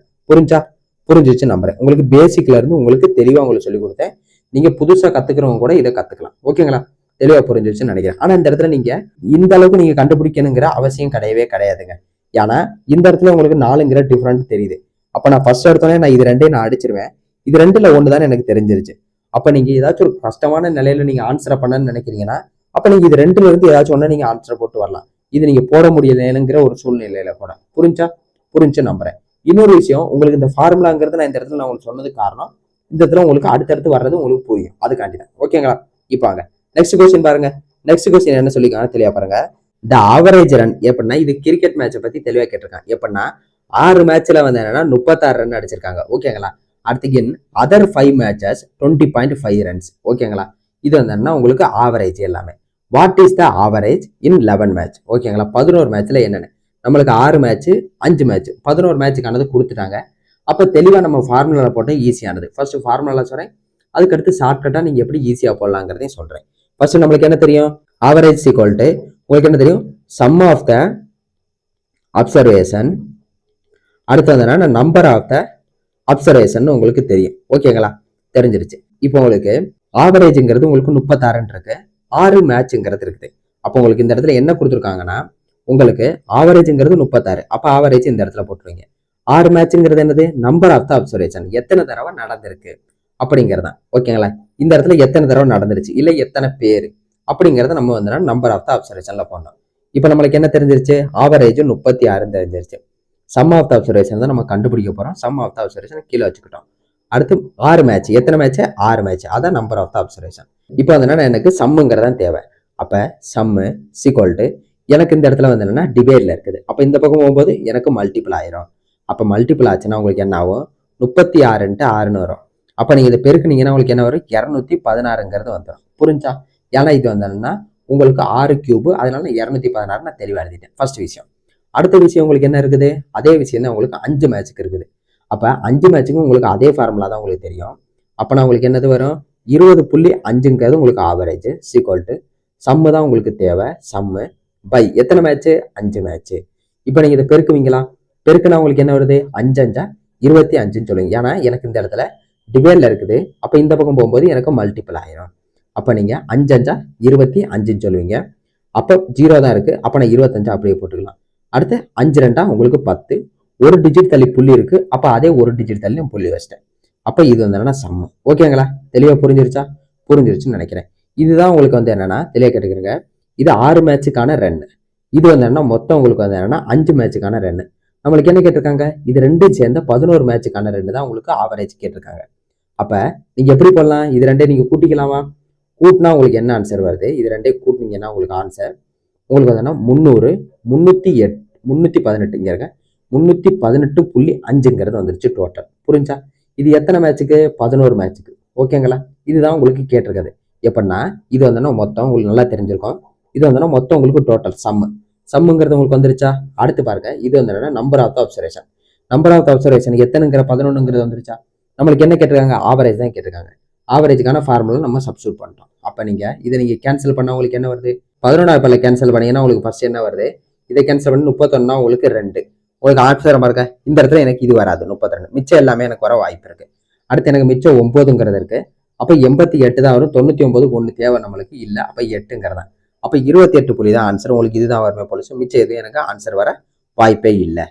புரிஞ்சிச்சு நம்புறேன். உங்களுக்கு பேசிக்ல இருந்து உங்களுக்கு தெளிவா உங்களுக்கு சொல்லி கொடுத்தேன். நீங்க புதுசா கத்துக்கிறவங்க கூட இதை கத்துக்கலாம். ஓகேங்களா? தெளிவா புரிஞ்சிருச்சுன்னு நினைக்கிறேன். ஆனா இந்த இடத்துல நீங்க இந்த அளவுக்கு நீங்க கண்டுபிடிக்கணுங்கிற அவசியம் கிடையவே கிடையாதுங்க. ஏன்னா இந்த இடத்துல உங்களுக்கு 4ங்கிற டிஃபரெண்ட் தெரியுது. அப்ப நான் ஃபர்ஸ்ட் எடுத்தோடனே நான் இது ரெண்டையும் நான் அடிச்சிருவேன். இது 2ல 1 தானே எனக்கு தெரிஞ்சிருச்சு. அப்ப நீங்க ஏதாச்சும் ஒரு கஷ்டமான நிலையில நீங்க ஆன்சரை பண்ணணும்னு நினைக்கிறீங்கன்னா, அப்ப நீங்க இது 2ல இருந்து ஏதாச்சும் ஒண்ணு நீங்க ஆன்சர் போட்டு வரலாம். இது நீங்க போட முடியலைங்கிற ஒரு சூழ்நிலையில கூட. புரிஞ்சு நம்புறேன். இன்னொரு விஷயம், உங்களுக்கு இந்த ஃபார்முலாங்கிறது நான் இந்த இடத்துல நான் உங்களுக்கு சொன்னது காரணம், இந்த இடத்துல உங்களுக்கு அடுத்தடுத்து வர்றது உங்களுக்கு புரியும், அதுக்காண்டி தான். ஓகேங்களா? இப்பாங்க நெக்ஸ்ட் கொஸ்டின் பாருங்க. நெக்ஸ்ட் கொஸ்டின் என்ன சொல்லிருக்காங்க தெளிவா பாருங்க. த ஆவரேஜ் ரன் எப்படின்னா, இது கிரிக்கெட் மேட்சை பத்தி தெளிவா கேட்டிருக்காங்க. எப்படின்னா 6 மேட்ச்ல வந்து என்னன்னா 36 ரன் அடிச்சிருக்காங்க. ஓகேங்களா? அடுத்து அதர் 5 மேட்சஸ் 20.5 ரன்ஸ். ஓகேங்களா? இது வந்து உங்களுக்கு ஆவரேஜ் எல்லாமே. What is the average in 11 match? ஓகேங்களா? 11 மேட்ச்ல என்னன்னு, நம்மளுக்கு 6 மேட்ச் 5 மேட்ச் 11 மேட்சுக்கானது கொடுத்துட்டாங்க. அப்ப தெளிவா நம்ம ஃபார்முலா போட்ட ஈஸியானது. ஃபர்ஸ்ட் ஃபார்முலா சொல்றேன், அதுக்கடுத்து ஷார்ட்கட்டா நீங்க எப்படி ஈஸியா போடலாங்கிறதையும் சொல்றேன். ஃபர்ஸ்ட் நம்மளுக்கு என்ன தெரியும், ஆவரேஜ் ஈக்குவல் டு உங்களுக்கு என்ன தெரியும், சம் ஆஃப் த அப்சர்வேஷன். அடுத்து வந்து நம்பர் ஆஃப் த அப்சர்வேஷன் உங்களுக்கு தெரியும். ஓகேங்களா? தெரிஞ்சிருச்சு. இப்போ உங்களுக்கு ஆவரேஜ்ங்கிறது உங்களுக்கு 36 இருக்கு, 6 மேட்ச்ங்கிறது இருக்குது. அப்போ உங்களுக்கு இந்த இடத்துல என்ன கொடுத்துருக்காங்கன்னா, உங்களுக்கு ஆவரேஜ்ங்கிறது 36. அப்ப ஆவரேஜ் இந்த இடத்துல போட்டுருவீங்க. 6 மேட்ச்ங்கிறது என்னது, நம்பர் ஆஃப் த அப்சர்வேஷன், எத்தனை தடவை நடந்திருக்கு அப்படிங்கிறதான். ஓகேங்களா? இந்த இடத்துல எத்தனை தடவை நடந்துருச்சு, இல்லை எத்தனை பேர் அப்படிங்கிறத நம்ம வந்து நம்பர் ஆஃப் த அப்சர்வேஷன்ல போடணும். இப்போ நம்மளுக்கு என்ன தெரிஞ்சிருச்சு, ஆவரேஜ் 36 தெரிஞ்சிருச்சு. சம் ஆஃப் த அப்சர்வேஷன் தான் நம்ம கண்டுபிடிக்க போறோம். சம் ஆஃப் த அப்சர்வேஷன் கீழே வச்சுக்கிட்டோம். அடுத்து 6 மேட்ச், எத்தனை மேட்ச், 6 மேட்ச், அதான் நம்பர் ஆஃப் த அப்சர்வேஷன். இப்போ வந்து எனக்கு சம்முங்கிறதான் தேவை. அப்ப சம்மு சீக்வல் டு எனக்கு இந்த இடத்துல வந்து என்னன்னா டிவைட்ல இருக்குது. அப்ப இந்த பக்கம் போகும்போது எனக்கு மல்டிபிள் ஆயிரும். அப்ப மல்டிபிள் ஆச்சுன்னா உங்களுக்கு என்ன ஆகும், 36 × 6ன்னு வரும். அப்ப நீங்க இதை பெருக்குனீங்கன்னா உங்களுக்கு என்ன வரும், 216ங்கிறது வந்துடும். புரிஞ்சா? ஏன்னா இது வந்தோம்னா உங்களுக்கு 6 கியூப், அதனால 216 நான் தெளிவா எழுதிட்டேன். ஃபர்ஸ்ட் விஷயம். அடுத்த விஷயம் உங்களுக்கு என்ன இருக்குது, அதே விஷயம் தான் உங்களுக்கு 5 மேட்சுக்கு இருக்குது. அப்ப 5 மேட்சுக்கும் உங்களுக்கு அதே ஃபார்முலா தான் உங்களுக்கு தெரியும். அப்ப நான் உங்களுக்கு என்னது வரும், 20.5ங்கிறது உங்களுக்கு ஆவரேஜ் சீக்வல் டு சம்மு தான் உங்களுக்கு தேவை, சம்மு பை எத்தனை மேட்ச், 5 மேட்ச். இப்போ நீங்க இதை பெருக்குவீங்களா, பெருக்குனா உங்களுக்கு என்ன வருது, 5 5 25ன்னு சொல்லுங்க. ஏன்னா எனக்கு இந்த இடத்துல டிவைட்ல இருக்குது. அப்ப இந்த பக்கம் போகும்போது எனக்கு மல்டிபிள் ஆயிரும். அப்போ நீங்கள் 5 5 25 சொல்லுவீங்க. அப்போ 0 தான் இருக்குது. அப்போ நான் 25 அப்படியே போட்டுக்கலாம். அடுத்து 5 2 உங்களுக்கு 10. ஒரு டிஜிட் தள்ளி புள்ளி இருக்குது. அப்போ அதே ஒரு டிஜிட் தள்ளி நான் புள்ளி வச்சிட்டேன். அப்போ இது வந்து என்னன்னா சம்மம். ஓகேங்களா? தெளிவாக புரிஞ்சிருச்சா? புரிஞ்சிருச்சுன்னு நினைக்கிறேன். இதுதான் உங்களுக்கு வந்து என்னன்னா தெளிவாக கேட்டுக்கிறேங்க. இது 6 மேட்சுக்கான ரன். இது வந்து என்னன்னா மொத்தம் உங்களுக்கு வந்து என்னன்னா 5 மேட்சுக்கான ரன். நம்மளுக்கு என்ன கேட்டிருக்காங்க? இது ரெண்டும் சேர்ந்த 11 மேட்சுக்கான ரன் தான் உங்களுக்கு ஆவரேஜ் கேட்டிருக்காங்க. அப்ப நீங்க எப்படி போடலாம்? இது ரெண்டே நீங்க கூட்டிக்கலாமா? கூட்டினா உங்களுக்கு என்ன ஆன்சர் வருது? இது ரெண்டே கூட்டினீங்கன்னா உங்களுக்கு ஆன்சர் உங்களுக்கு வந்து 300 308 318 இங்க இருக்க 318.5ங்கிறது வந்துருச்சு டோட்டல். புரிஞ்சா? இது எத்தனை மேட்சுக்கு? 11 மேட்சுக்கு. ஓகேங்களா? இதுதான் உங்களுக்கு கேட்டிருக்குது. எப்படின்னா இது வந்து மொத்தம் உங்களுக்கு நல்லா தெரிஞ்சிருக்கும். இது வந்து மொத்தம் உங்களுக்கு டோட்டல் சம்முங்கிறது உங்களுக்கு வந்துருச்சா? அடுத்து பாருங்க, இது வந்து என்னன்னா number of the observation. Number of the observation எத்தனைங்கிற 11ங்கிறது வந்துருச்சா? நம்மளுக்கு என்ன கேட்டிருக்காங்க? ஆவரேஜ் தான் கேட்டிருக்காங்க. ஆவரேஜுக்கான ஃபார்முலா நம்ம சப்ஸ்டியூட் பண்ணிட்டோம். அப்போ இதை நீங்கள் கேன்சல் பண்ணால் உங்களுக்கு என்ன வருது? 11 பல்ல கேன்சல் பண்ணீங்கன்னா உங்களுக்கு ஃபர்ஸ்ட் என்ன வருது? இதை கேன்சல் பண்ணி 31 உங்களுக்கு 2. உங்களுக்கு ஆன்சர் பாருங்க. இந்த இடத்துல எனக்கு இது வராது 32. மிச்சம் எல்லாமே எனக்கு வர வாய்ப்பு இருக்கு. அடுத்து எனக்கு மிச்சம் 9ங்கிறது இருக்கு. அப்போ 88 தான் வரும். 99க்கு 1 தேவை நம்மளுக்கு இல்லை. அப்போ 8ங்கிறதா. அப்போ 28 புள்ளி தான் ஆன்சர். உங்களுக்கு இதுதான் வருமே போலிச்சு. மிச்சம் எதுவும் எனக்கு ஆன்சர் வர வாய்ப்பே இல்லை.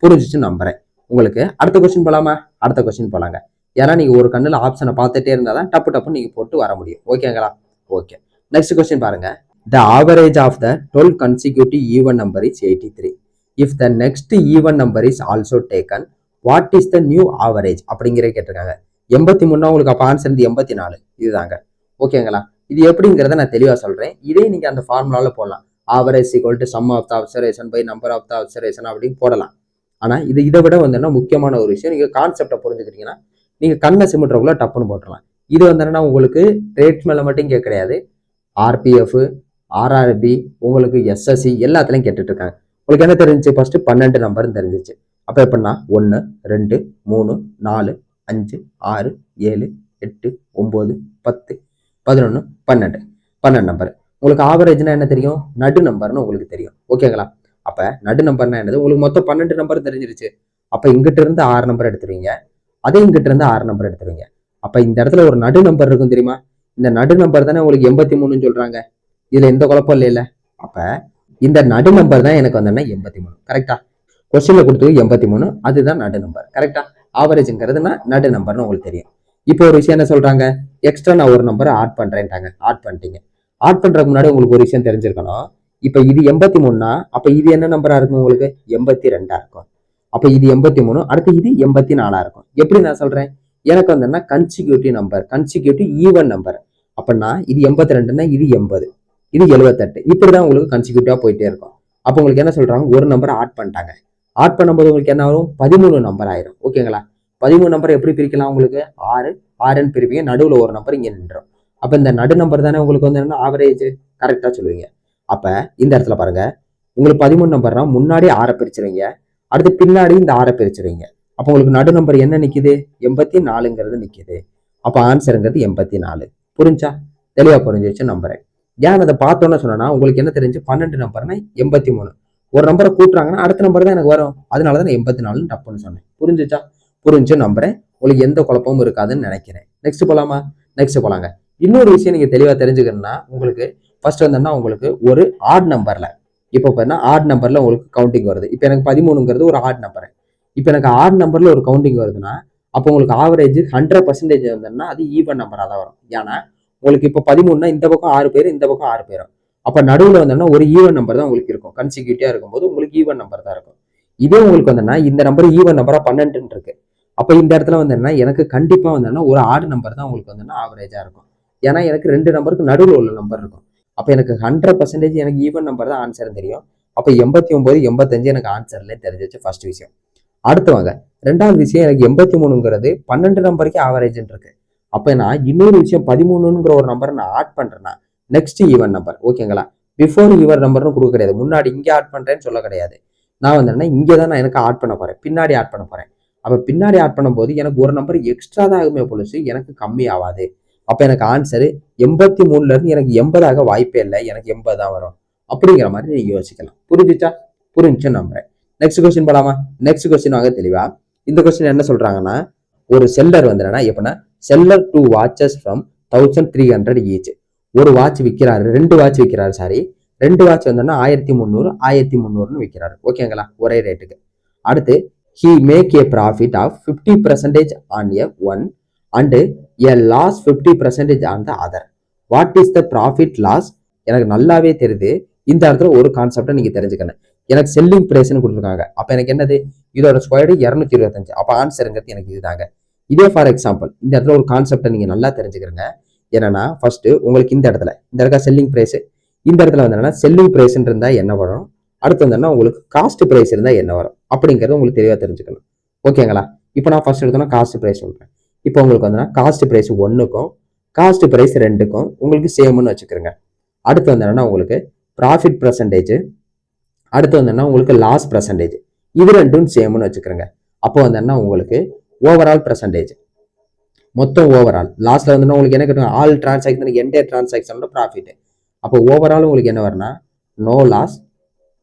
புரிஞ்சிச்சு நம்புறேன். உங்களுக்கு அடுத்த கொஸ்டின் போலாமா? அடுத்த கொஸ்டின் போலாங்க. ஏன்னா நீங்க ஒரு கண்ணுல ஆப்ஷனை பார்த்துட்டே இருந்தாதான் டப்பு நீங்க போட்டு வர முடியும். ஓகேங்களா? ஓகே. நெக்ஸ்ட் கொஸ்டின் பாருங்க. The average of the 12 consecutive even number is 83. If the next even number is also taken, what is the new average? அப்படிங்கிறத கேட்டிருக்காங்க. 83 உங்களுக்கு அப்ப ஆன்சர் 84. இதுதாங்க. ஓகேங்களா? இது எப்படிங்கிறத நான் தெளிவா சொல்றேன். இதே நீங்க அந்த ஃபார்முலால போடலாம். Average equal to sum of the observation by number of the observation அப்படின்னு போடலாம். ஆனா இதை விட வந்து முக்கியமான ஒரு விஷயம், நீங்க கான்செப்டை புரிஞ்சுக்கிட்டீங்கன்னா நீங்க கண்ணை சிமிட்டுறக்குள்ள டப்புன்னு போட்டுடலாம். இது வந்து என்னன்னா உங்களுக்கு ட்ரேட்ஸ் மேல மட்டும் இங்கே கிடையாது. ஆர்பிஎஃப், ஆர்ஆர்பி, உங்களுக்கு எஸ்எஸ்சி எல்லாத்துலையும் கேட்டுட்டு இருக்காங்க. உங்களுக்கு என்ன தெரிஞ்சிச்சு? ஃபர்ஸ்ட் 12 நம்பர்னு தெரிஞ்சிச்சு. அப்போ எப்படின்னா 1 2 3 4 5 6 7 8 9 10 11 12 நம்பர். உங்களுக்கு ஆவரேஜ்னா என்ன தெரியும்? நடு நம்பர்னு உங்களுக்கு தெரியும். ஓகேங்களா? அப்ப நடு நம்பர்னா என்னது? உங்களுக்கு மொத்தம் 12 நம்பர் தெரிஞ்சிருச்சு. அப்ப இங்கிட்ட இருந்து 6 நம்பர் எடுத்துருவீங்க. அதே இங்கிட்ட இருந்து 6 நம்பர் எடுத்துருவீங்க. அப்ப இந்த இடத்துல ஒரு நடு நம்பர் இருக்கும் தெரியுமா? இந்த நடு நம்பர் தானே உங்களுக்கு 83 சொல்றாங்க. இதுல எந்த குழப்பம் இல்லையில. அப்ப இந்த நடு நம்பர் தான் எனக்கு வந்து 83. கரெக்டா? கொஸ்டின்ல கொடுத்தது 83. அதுதான் நடு நம்பர். கரெக்டா? ஆவரேஜ்ங்கிறதுனா நடு நம்பர்னு உங்களுக்கு தெரியும். இப்போ ஒரு விஷயம் என்ன சொல்றாங்க? எக்ஸ்ட்ரா நான் ஒரு நம்பரை ஆட் பண்றேன்ட்டாங்க. ஆட் பண்ணிட்டீங்க. ஆட் பண்றதுக்கு முன்னாடி உங்களுக்கு ஒரு விஷயம் தெரிஞ்சிருக்கணும். இப்ப இது 83னா அப்ப இது என்ன நம்பரா இருக்கும்? உங்களுக்கு 82 இருக்கும். அப்ப இது 83. அடுத்து இது 84 இருக்கும். எப்படி நான் சொல்றேன்? எனக்கு வந்து consecutive number, consecutive even number. அப்படின்னா இது 82னா இது 80, இது 78. இப்படிதான் உங்களுக்கு கன்சிக்யூட்டிவா போயிட்டே இருக்கும். அப்போ உங்களுக்கு என்ன சொல்றாங்க? ஒரு நம்பரை ஆட் பண்ணிட்டாங்க. ஆட் பண்ணும்போது உங்களுக்கு என்ன வரும்? 13 நம்பர் ஆயிரும். ஓகேங்களா? 13 நம்பர் எப்படி பிரிக்கலாம்? உங்களுக்கு 6ன்னு பிரிப்பீங்க. நடுவில் ஒரு நம்பர் இங்க நின்றோம். அப்ப இந்த நடு நம்பர் தானே உங்களுக்கு வந்து என்ன ஆவரேஜ். கரெக்டா சொல்லுவீங்க. அப்ப இந்த இடத்துல பாருங்க, உங்களுக்கு 13 நம்பர்னா முன்னாடி 6 பிரிச்சிருவீங்க. அடுத்து பின்னாடி இந்த 6 பிரிச்சிருவீங்க. அப்போ உங்களுக்கு நடு நம்பர் என்ன நிக்குது? 84ங்கிறது நிக்குது. அப்ப ஆன்சருங்கிறது 84. புரிஞ்சா? தெளிவா புரிஞ்சிருச்சு நம்புறேன். ஏன் அதை பார்த்தோன்னு சொன்னா உங்களுக்கு என்ன தெரிஞ்சு? 12 நம்பர்னா 83. ஒரு நம்பரை கூட்டுறாங்கன்னா அடுத்த நம்பர் தான் எனக்கு வரும். அதனாலதான் 84 டப்புன்னு சொன்னேன். புரிஞ்சுச்சா? புரிஞ்சு நம்புறேன். உங்களுக்கு எந்த குழப்பமும் இருக்காதுன்னு நினைக்கிறேன். நெக்ஸ்ட் போலாமா? நெக்ஸ்ட் போலாங்க. இன்னொரு விஷயம் நீங்க தெளிவா தெரிஞ்சுக்கணும்னா, உங்களுக்கு ஃபர்ஸ்ட் வந்து உங்களுக்கு ஒரு ஆட் நம்பர்ல இப்போ பார்த்தா ஆட் நம்பர்ல உங்களுக்கு கவுண்டிங் வருது. இப்போ எனக்கு 13ங்கிறது ஒரு ஆட் நம்பர். இப்போ எனக்கு ஆட் நம்பர்ல ஒரு கவுண்டிங் வருதுன்னா அப்போ உங்களுக்கு ஆவரேஜ் 100% வந்ததுன்னா அது ஈவன் நம்பரா தான் வரும். ஏன்னா உங்களுக்கு இப்போ 13னா இந்த பக்கம் 6 பேர், இந்த பக்கம் 6 பேரும். அப்ப நடுவில் வந்தோம்னா ஒரு ஈவன் நம்பர் தான் உங்களுக்கு இருக்கும். கன்சிக்யூட்டிவா இருக்கும்போது உங்களுக்கு ஈவன் நம்பர் தான் இருக்கும். இதே உங்களுக்கு வந்தோம்னா இந்த நம்பர் ஈவன் நம்பரா 12 இருக்கு. அப்ப இந்த இடத்துல வந்தோம்னா எனக்கு கண்டிப்பா வந்தோம்னா ஒரு ஆடு நம்பர் தான் உங்களுக்கு வந்தோம்னா ஆவரேஜா இருக்கும். ஏன்னா எனக்கு 2 நம்பருக்கு நடுவில் உள்ள நம்பர் இருக்கும். அப்ப எனக்கு 100% எனக்கு ஈவன் நம்பர் தான் ஆன்சர் தெரியும். அப்ப 89 85 எனக்கு ஆன்சர்ல தெரிஞ்சிச்சு. ஃபர்ஸ்ட் விஷயம். அடுத்து வாங்க, ரெண்டாவது விஷயம், எனக்கு 83ங்கிறது 12 நம்பருக்கே ஆவரேஜ் இருக்கு. அப்ப நான் இன்னொரு விஷயம் 13ங்கிற ஒரு நம்பரை நான் ஆட் பண்றேன்னா நெக்ஸ்ட் ஈவன் நம்பர். ஓகேங்களா? பிஃபோர் ஈவன் நம்பர்னு கொடுக்க கிடையாது. முன்னாடி இங்க ஆட் பண்றேன்னு சொல்ல கிடையாது. நான் வந்து இங்கதான் நான் எனக்கு ஆட் பண்ண போறேன், பின்னாடி ஆட் பண்ண போறேன். அப்ப பின்னாடி ஆட் பண்ணும்போது எனக்கு ஒரு நம்பர் எக்ஸ்ட்ரா தான் ஆகுமே பொழுது எனக்கு கம்மி ஆகாது. அப்ப எனக்கு ஆன்சரு 83ல இருந்து எனக்கு 80 வாய்ப்பே இல்லை. எனக்கு 80 தான் வரும். அப்படிங்கிற மாதிரி நீங்க யோசிக்கலாம். புரிஞ்சுச்சா? புரிஞ்சு நம்புறேன். நெக்ஸ்ட் கொஸ்டின் போலாமா? நெக்ஸ்ட் கொஸ்டின் வாங்க தெளிவா. இந்த கொஸ்டின் என்ன சொல்றாங்கன்னா, ஒரு செல்லர் வந்து எப்படின்னா, செல்லர் 2 வாட்சஸ் ஃப்ரம் 1300 ஈச். ஒரு வாட்ச் விற்கிறாரு, 2 வாட்ச் விற்கிறாரு, சாரி 2 வாட்ச் வந்தோன்னா 1300 1300 விற்கிறாரு. ஓகேங்களா, ஒரே ரேட்டுக்கு. அடுத்து he make a profit of 50% on a one and a loss 50% on the other. What is the profit loss? எனக்கு நல்லாவே தெரியுது. இந்த இடத்துல ஒரு கான்செப்டை நீங்க தெரிஞ்சுக்கணும். எனக்கு செல்லிங் பிரைஸ்ன்னு கொடுத்துருக்காங்க. அப்ப எனக்கு என்னது, இதோட ஸ்கொயர்டு 225. அப்ப ஆன்சருங்கிறது எனக்கு இதுதாங்க. இதே ஃபார் எக்ஸாம்பிள் இந்த இடத்துல ஒரு கான்செப்டை நீங்க நல்லா தெரிஞ்சுக்கிறீங்க. என்னன்னா ஃபர்ஸ்ட் உங்களுக்கு இந்த இடத்துல செல்லிங் பிரைஸ், இந்த இடத்துல வந்து செல்லிங் பிரைஸ் இருந்தா என்ன வரும், அடுத்து வந்து உங்களுக்கு காஸ்ட் பிரைஸ் இருந்தா என்ன வரும் அப்படிங்கறது உங்களுக்கு தெளிவா தெரிஞ்சுக்கணும். ஓகேங்களா, இப்போ நான் ஃபர்ஸ்ட் எடுத்தோம்னா காஸ்ட் பிரைஸ் சொல்றேன். இப்போ உங்களுக்கு வந்து காஸ்ட் பிரைஸ் 1க்கும் காஸ்ட் பிரைஸ் 2க்கும் உங்களுக்கு சேம்னு வச்சுக்கிறேங்க. அடுத்து வந்து உங்களுக்கு ப்ராஃபிட் பர்சன்டேஜ், அடுத்து வந்து உங்களுக்கு லாஸ் பர்சன்டேஜ், இது ரெண்டும் சேம்னு வச்சுக்கிறேங்க. அப்போ வந்து உங்களுக்கு ஓவரால் பர்சன்டேஜ், மொத்தம் ஓவரால் லாஸ்ட்ல வந்து உங்களுக்கு என்ன கிடைக்கும், ஆல் டிரான்சாக்ஷன் என்டையர் டிரான்சாக்ஷனோட ப்ராஃபிட். அப்போ ஓவரால் உங்களுக்கு என்ன வரும்னா no loss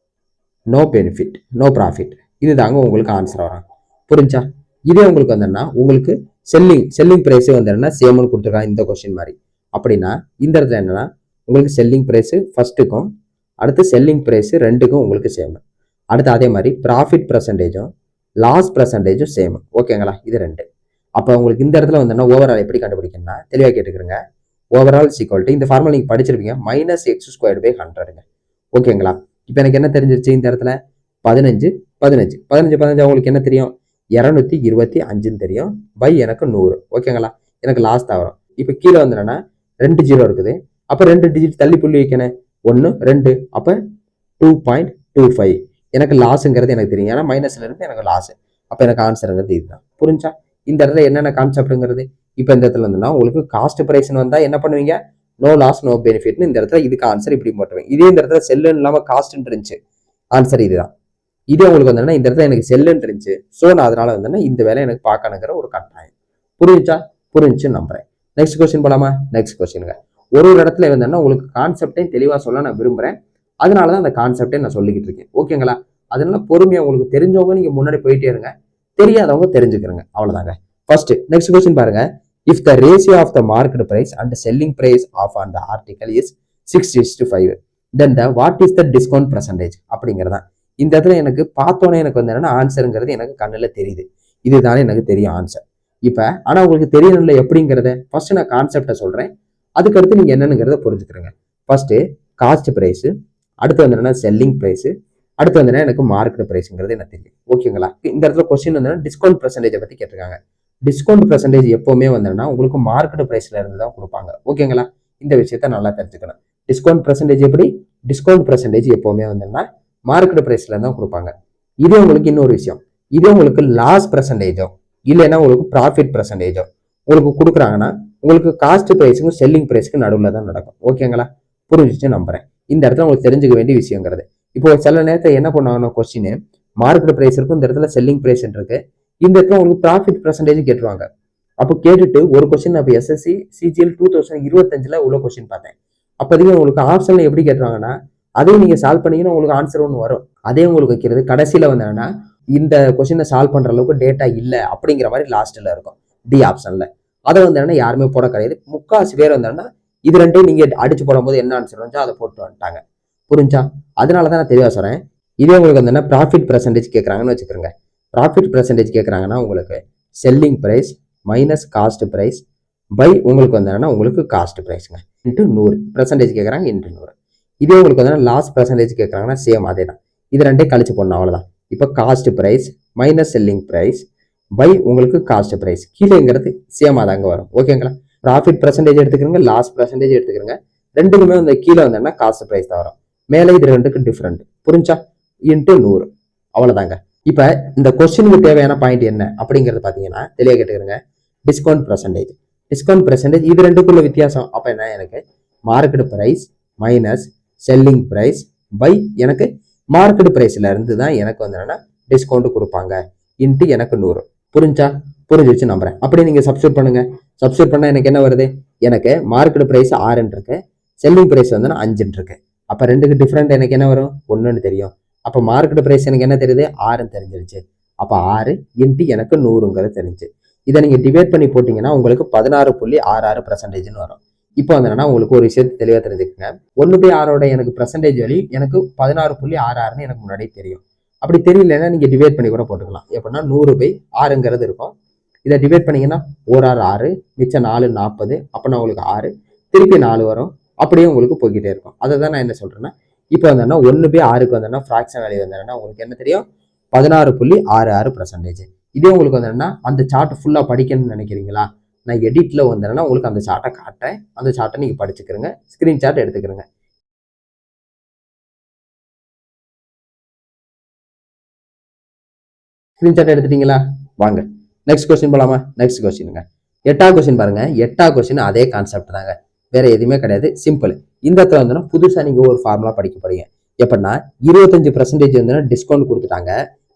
no benefit no profit. இது தாங்க உங்களுக்கு ஆன்சர் வரும். புரிஞ்சா? இதே உங்களுக்கு வந்தோம்னா உங்களுக்கு செல்லிங் பிரைஸே வந்து சேம்னு கொடுத்துருக்காங்க இந்த கொஸ்டின் மாதிரி. அப்படின்னா இந்த இடத்துல என்னன்னா உங்களுக்கு செல்லிங் பிரைஸ் ஃபர்ஸ்ட்டுக்கும் அடுத்து செல்லிங் பிரைஸ் 2க்கும் உங்களுக்கு சேம். அடுத்து அதே மாதிரி ப்ராஃபிட் பர்சன்டேஜும் லாஸ் பர்சன்டேஜும் சேம். ஓகேங்களா, இது 2. அப்போ உங்களுக்கு இந்த இடத்துல வந்து ஓவரால் எப்படி கண்டுபிடிக்கணும்னா தெளிவாக கேட்டுக்கிறேங்க. ஓவரால் ஈக்குவல் டு இந்த ஃபார்முலா நீங்க படிச்சிருப்பீங்க, -x²/100. ஓகேங்களா, இப்போ எனக்கு என்ன தெரிஞ்சிருச்சு, இந்த இடத்துல 15 உங்களுக்கு என்ன தெரியும், 225 தெரியும், பை எனக்கு 100. ஓகேங்களா, எனக்கு லாஸ் தான் வரும். இப்போ கீழே வந்துடுன்னா 2 0 இருக்குது. அப்போ 2 டிஜிட் தள்ளி புள்ளி வைக்கணும், 1 2, அப்போ 2.25. எனக்கு லாஸுங்கிறது எனக்கு தெரியும், ஏன்னா மைனஸ்ல இருந்து எனக்கு லாஸ். அப்போ எனக்கு ஆன்சருங்கிறது இதுதான். புரிஞ்சா? இந்த இடத்துல என்னென்ன கான்செப்ட்ங்கிறது. இப்போ இந்த இடத்துல வந்துன்னா உங்களுக்கு காஸ்ட் பிரைஸ்னு வந்தா என்ன பண்ணுவீங்க, நோ லாஸ் நோ பெனிஃபிட்னு இந்த இடத்துல இதுக்கு ஆன்சர் இப்படி போட்டுருவேன். இதே இந்த இடத்துல செல்லுன்னு இல்லாம காஸ்ட்னு இருந்துச்சு, ஆன்சர் இதுதான். இதே உங்களுக்கு வந்து இந்த இடத்துல எனக்கு செல்லுன்னு இருந்துச்சு, ஸோ நான் அதனால வந்து இந்த வேலை எனக்கு பார்க்கணுங்கிற ஒரு கட்டாயம். புரிஞ்சுன்னு நம்புறேன். நெக்ஸ்ட் கொஸ்டின் போலாமா? நெக்ஸ்ட் கொஸ்டினுங்க. ஒரு இடத்துல வந்து உங்களுக்கு கான்செப்டையும் தெளிவா சொல்ல நான் விரும்புறேன். அதனாலதான் அந்த கான்செப்டை நான் சொல்லிக்கிட்டு இருக்கேன். ஓகேங்களா, அதனால பொறுமையா உங்களுக்கு தெரிஞ்சவங்க நீங்க முன்னாடி போயிட்டே இருங்க, தெரியாதவங்க தெரிஞ்சுக்கிறங்க, அவ்வளவுதாங்க. ஃபர்ஸ்ட் நெக்ஸ்ட் கொஸ்டின் பாருங்க. If the ratio of the market price and the selling price of an article is 6:5, then what is the discount percentage? அப்படிங்கிறதான் இந்த இடத்துல எனக்கு பார்த்தோன்னே எனக்கு வந்து என்னன்னா ஆன்சருங்கிறது எனக்கு கண்ணுல தெரியுது, இதுதானே எனக்கு தெரியும் ஆன்சர். இப்ப ஆனா உங்களுக்கு தெரியணும்ல எப்படிங்கிறத ஃபர்ஸ்ட் நான் கான்செப்டை சொல்றேன், அதுக்கடுத்து நீங்க என்னங்கிறத புரிஞ்சுக்கிறீங்க. ஃபர்ஸ்ட் காஸ்ட் பிரைஸ், அடுத்து வந்து செல்லிங் பிரைஸ், அடுத்து வந்து எனக்கு மார்க்கெட் பிரைஸ்ங்கிறது எனக்கு தெரியும். ஓகேங்களா, இந்த இடத்துல கொஸ்டின் வந்து டிஸ்கவுண்ட் பர்சன்டேஜை பத்தி கேட்டிருக்காங்க. டிஸ்கவுண்ட் பர்சன்டேஜ் எப்பவுமே வந்தோம்னா உங்களுக்கு மார்க்கெட் பிரைஸ்ல இருந்து தான் கொடுப்பாங்க. ஓகேங்களா, இந்த விஷயத்த நல்லா தெரிஞ்சுக்கணும். டிஸ்கவுண்ட் பர்சன்டேஜ் எப்படி, டிஸ்கவுண்ட் பர்சன்டேஜ் எப்பவுமே வந்தோம்னா மார்க்கெட் பிரைஸ்ல தான் கொடுப்பாங்க. இதே உங்களுக்கு இன்னொரு விஷயம், இதே உங்களுக்கு லாஸ் பர்சன்டேஜோ இல்லைன்னா உங்களுக்கு ப்ராஃபிட் பர்சன்டேஜோ உங்களுக்கு கொடுக்குறாங்கன்னா உங்களுக்கு காஸ்ட் பிரைஸுக்கும் செல்லிங் பிரைஸ்க்கு நடுவில் தான் நடக்கும். ஓகேங்களா, புரிஞ்சிச்சு நம்புறேன். இந்த இடத்துல உங்களுக்கு தெரிஞ்சுக்க வேண்டிய விஷயங்கிறது. இப்போ சில நேரத்தை என்ன பண்ணுவாங்கன்னா கொஸ்டின் மார்க்கெட் பிரைஸ் இருக்கும், இந்த இடத்துல செல்லிங் பிரைஸ் இருக்கு, இந்த இடத்துல உங்களுக்கு ப்ராஃபிட் பர்சன்டேஜ் கேட்டுருவாங்க. அப்போ கேட்டுட்டு ஒரு கொஸ்டின் அப்போ SSC CGL 2025 உள்ள கொஸ்டின் பார்த்தேன். அப்போதைக்கு உங்களுக்கு ஆப்ஷன்ல எப்படி கேட்டுருவாங்கன்னா அதையும் நீங்க சால்வ் பண்ணீங்கன்னா உங்களுக்கு ஆன்சர் ஒன்று வரும். அதே உங்களுக்கு வைக்கிறது கடைசியில வந்தேன்னா இந்த கொஸ்டினை சால்வ் பண்ற அளவுக்கு டேட்டா இல்லை அப்படிங்கிற மாதிரி லாஸ்ட்ல இருக்கும் டி ஆப்ஷன்ல. அதை வந்து யாருமே போட கிடையாது. முக்காசு பேர் வந்தாங்கன்னா இது ரெண்டையும் நீங்க அடிச்சு போடும்போது என்ன ஆன்சர் வந்துச்சோ அதை போட்டு வந்துட்டாங்க. புரிஞ்சா? அதனாலதான் நான் தெளிவா சொல்றேன். இதே உங்களுக்கு வந்து ப்ராஃபிட் பர்சன்டேஜ் கேட்கறாங்கன்னு வச்சுக்கிறேங்க. ப்ராஃபிட் பர்சன்டேஜ் கேட்கறாங்கன்னா உங்களுக்கு selling price minus cost price by உங்களுக்கு வந்து உங்களுக்கு காஸ்ட் பிரைஸ்ங்க இன்ட்டு 100 பர்சன்டேஜ் கேட்கறாங்க இன்ட்டு 100. இதே உங்களுக்கு வந்து லாஸ் பர்சன்டேஜ் கேட்கறாங்கன்னா சேம் அதே தான், இது ரெண்டே கழிச்சு போடணும், அவ்வளவுதான். இப்போ cost price minus selling price by உங்களுக்கு காஸ்ட் பிரைஸ் கீழேங்கிறது சேம் அதாங்க வரும். ஓகேங்களா, ப்ராஃபிட் பர்சன்டேஜ் எடுத்துக்கிறங்க, லாஸ் பர்சன்டேஜ் எடுத்துக்கிறங்க, ரெண்டுக்குமே வந்து கீழே வந்தோம்னா காஸ்ட் பிரைஸ் தான் வரும், மேலே இது ரெண்டுக்கு டிஃப்ரெண்ட். புரிஞ்சா? இன்ட்டு 100, அவ்வளவுதாங்க. இப்ப இந்த கொஸ்டினுக்கு தேவையான பாயிண்ட் என்ன அப்படிங்கறது பாத்தீங்கன்னா தெளிவா கேட்டுக்கிறங்க. டிஸ்கவுண்ட் பர்சன்டேஜ் இது ரெண்டுக்குள்ள வித்தியாசம். அப்ப என்ன, எனக்கு market price minus selling price by எனக்கு மார்க்கெட் பிரைஸ்ல இருந்து தான் எனக்கு வந்து என்னன்னா டிஸ்கவுண்ட் கொடுப்பாங்க இன்ட்டு எனக்கு 100. புரிஞ்சிச்சு நம்புறேன். அப்படி நீங்க சப்ஸ்டியூட் பண்ணுங்க. சப்ஸ்டியூட் பண்ணா எனக்கு என்ன வருது, எனக்கு மார்க்கெட் பிரைஸ் 6 இருக்கு, செல்லிங் பிரைஸ் வந்து 5 இருக்கு. அப்ப ரெண்டுக்கு டிஃபரெண்ட் எனக்கு என்ன வரும், 1ன்னு தெரியும். அப்ப மார்க்கெட் பிரைஸ் எனக்கு என்ன தெரியுது, 6 தெரிஞ்சிருச்சு. அப்ப 6 இன்ட்டு எனக்கு 100ங்கிறது தெரிஞ்சு. இதை நீங்க டிவைட் பண்ணி போட்டீங்கன்னா உங்களுக்கு 16.66% வரும். இப்போ வந்து உங்களுக்கு ஒரு விஷயத்தை தெளிவாக தெரிஞ்சுக்கங்க. 1/6 எனக்கு பெர்சன்டேஜ் வேல்யூ எனக்கு 16.66 எனக்கு முன்னாடியே தெரியும். அப்படி தெரியலன்னா நீங்க டிவைட் பண்ணி கூட போட்டுக்கலாம். எப்படின்னா 100/6 இருக்கும். இதை டிவைட் பண்ணீங்கன்னா 1 6, மிச்சம் 4 40, அப்பனா உங்களுக்கு 6, திருப்பி 4 வரும். அப்படியே உங்களுக்கு போய்கிட்டே இருக்கும். அதை தான் நான் என்ன சொல்றேன்னா, இப்போ வந்தோன்னா 1/6க்கு வந்தோன்னா ஃப்ராக்ஷன் வேல்யூ வந்தோன்னா உங்களுக்கு என்ன தெரியும், 16.66%. இதே உங்களுக்கு வந்தோன்னா அந்த சார்ட் ஃபுல்லா படிக்கணும்னு நினைக்கிறீங்களா, நான் எடிட்ல வந்தேன்னா உங்களுக்கு அந்த சார்ட்டை காட்டுறேன். அந்த சார்ட்டை நீங்க படிச்சுக்கிறங்க, ஸ்கிரீன்ஷாட் எடுத்துக்கிறங்க. ஸ்கிரீன்ஷாட் எடுத்துட்டீங்களா? வாங்க நெக்ஸ்ட் கொஸ்டின் போலாமா? நெக்ஸ்ட் கொஸ்டினுங்க 8வது கொஸ்டின் பாருங்க. 8வது கொஸ்டின் அதே கான்செப்ட் தாங்க, வேற எதுவுமே கிடையாது, சிம்பிள். இந்த இடத்துல வந்து புதுசா நீங்க ஒரு ஃபார்முலா படிக்க போறீங்க. எப்படின்னா 25% வந்து டிஸ்கவுண்ட் கொடுத்துட்டாங்க.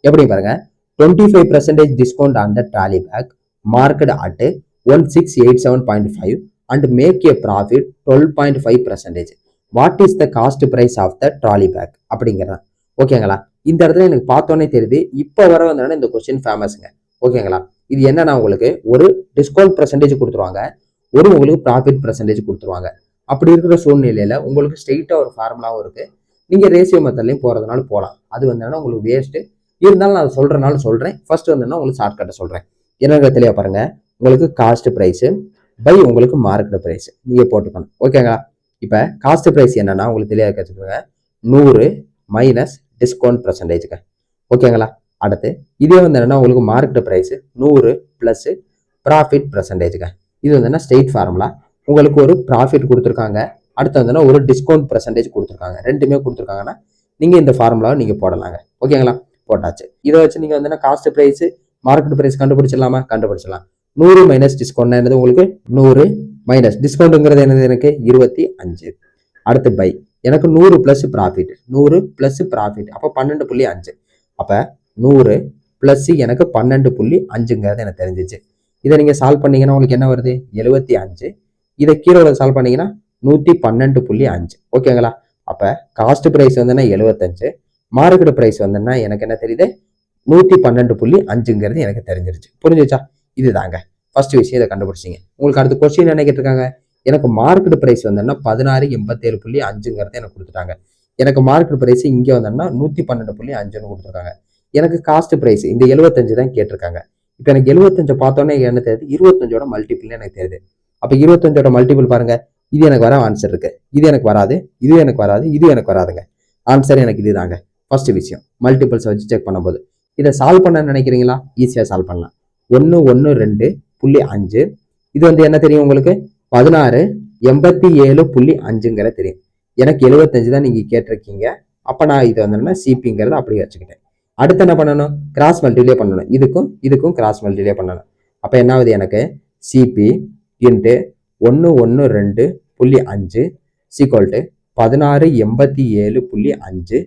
எப்படி பாருங்க, 25% discount on the trolley bag market at 1687.5 and make a profit 12.5%. What is the cost price of the trolley bag அப்படிங்கிறதா. ஓகேங்களா? இந்த இடத்துல எனக்கு பார்த்தோன்னே தெரியுது, இப்போ வர வந்தோன்னா இந்த கொஸ்டின் ஃபேமஸ்ங்க. ஓகேங்களா? இது என்னன்னா உங்களுக்கு ஒரு டிஸ்கவுண்ட் பெர்சன்டேஜ் கொடுத்துருவாங்க, ஒரு உங்களுக்கு ப்ராஃபிட் பெர்சன்டேஜ் கொடுத்துருவாங்க. அப்படி இருக்கிற சூழ்நிலையில உங்களுக்கு ஸ்ட்ரெயிட்டா ஒரு ஃபார்முலாவும் இருக்கு. நீங்க ரேஷியோ மெத்தட்லையும் போறதுனால போகலாம். அது வந்து உங்களுக்கு வேஸ்ட். இருந்தாலும் நான் சொல்றதுனால சொல்றேன். ஃபர்ஸ்ட் வந்து உங்களுக்கு ஷார்ட்கட்டை சொல்றேன். என்ன தெளிவா பாருங்க. உங்களுக்கு காஸ்ட் பிரைஸ் பை உங்களுக்கு மார்க்கெட் பிரைஸ் நீங்க போட்டுக்கணும். ஓகேங்களா? இப்ப காஸ்ட் பிரைஸ் என்னன்னா உங்களுக்கு தெளிவாக கேட்டுக்கோங்க, 100 மைனஸ் டிஸ்கவுண்ட் பெர்சன்டேஜ்க்கு. ஓகேங்களா? அடுத்து இதே வந்து என்னன்னா உங்களுக்கு மார்க்கெட் பிரைஸ் 100 பிளஸ் ப்ராஃபிட் பெர்சன்டேஜ்க்கு. இது வந்து ஸ்ட்ரெயிட் ஃபார்முலா. உங்களுக்கு ஒரு ப்ராஃபிட் கொடுத்துருக்காங்க, அடுத்து வந்து ஒரு டிஸ்கவுண்ட் பெர்சன்டேஜ் கொடுத்துருக்காங்க. ரெண்டுமே கொடுத்துருக்காங்கன்னா நீங்க இந்த ஃபார்முலாவை நீங்க போடலாங்க. ஓகேங்களா? போட்டாச்சு. இதை வச்சு நீங்க வந்து காஸ்ட் பிரைஸ் மார்க்கெட் பிரைஸ் கண்டுபிடிச்சிடலாமா? கண்டுபிடிச்சிடலாம். 100 மைனஸ் டிஸ்கவுண்ட் என்னது உங்களுக்கு 100 மைனஸ் டிஸ்கவுண்ட்ங்கிறது என்னது எனக்கு 25. அடுத்து பை எனக்கு 100 பிளஸ் ப்ராஃபிட், 100 பிளஸ் ப்ராஃபிட் அப்போ 12.5. அப்ப 100 பிளஸ் எனக்கு 12.5ங்கிறது எனக்கு தெரிஞ்சிச்சு. இதை நீங்க சால்வ் பண்ணீங்கன்னா உங்களுக்கு என்ன வருது, 75. இதை கீழே சால்வ் பண்ணீங்கன்னா 112.5. ஓகேங்களா? அப்ப காஸ்ட் பிரைஸ் வந்து 75, மார்க்கெட் பிரைஸ் வந்து எனக்கு என்ன தெரியுது, 112.5ங்கிறது எனக்கு தெரிஞ்சிருச்சு. புரிஞ்சிச்சா? இதுதாங்க ஃபர்ஸ்ட் விஷயம். இதை கண்டுபிடிச்சிங்க. உங்களுக்கு அடுத்த கொஸ்டின் என்ன கேட்டிருக்காங்க, எனக்கு மார்க்கெட் பிரைஸ் வந்து 1687.5ங்கிறத எனக்கு கொடுத்துட்டாங்க. எனக்கு மார்க்கெட் பிரைஸ் இங்க வந்தோம்னா 112.5ன்னு கொடுத்துருக்காங்க. எனக்கு காஸ்ட் பிரைஸ் இந்த 75 தான் கேட்டிருக்காங்க. இப்போ எனக்கு 75 பார்த்தோன்னே என்ன தெரியுது, 25ஓட மல்டிபிள் எனக்கு தெரியுது. அப்போ 25ஓட மல்டிபிள் பாருங்க, இது எனக்கு வர ஆன்சர் இருக்கு, இது எனக்கு வராது, இது எனக்கு வராது, இது எனக்கு வராதுங்க. ஆன்சர் எனக்கு இதுதாங்க ஃபர்ஸ்ட் விஷயம். மல்டிபிள்ஸ் வச்சு செக் பண்ணும்போது இதை சால்வ் பண்ண நினைக்கிறீங்களா, ஈஸியா சால்வ் பண்ணலாம். 112.5 இது வந்து என்ன தெரியும் உங்களுக்கு, 1687.5ங்கிற தெரியும். எனக்கு 75 தான் நீங்க கேட்டிருக்கீங்க. அப்ப நான் இது வந்து சிபிங்கிறத அப்படியே வச்சுக்கிட்டேன். அடுத்து என்ன பண்ணணும், கிராஸ் மல்டிப்ளை பண்ணணும். இதுக்கும் இதுக்கும் கிராஸ் மல்டிப்ளை பண்ணணும். அப்ப என்ன ஆகுது, எனக்கு சிபி இன்ட்டு 112.5 சீக்வல் டு 1687.5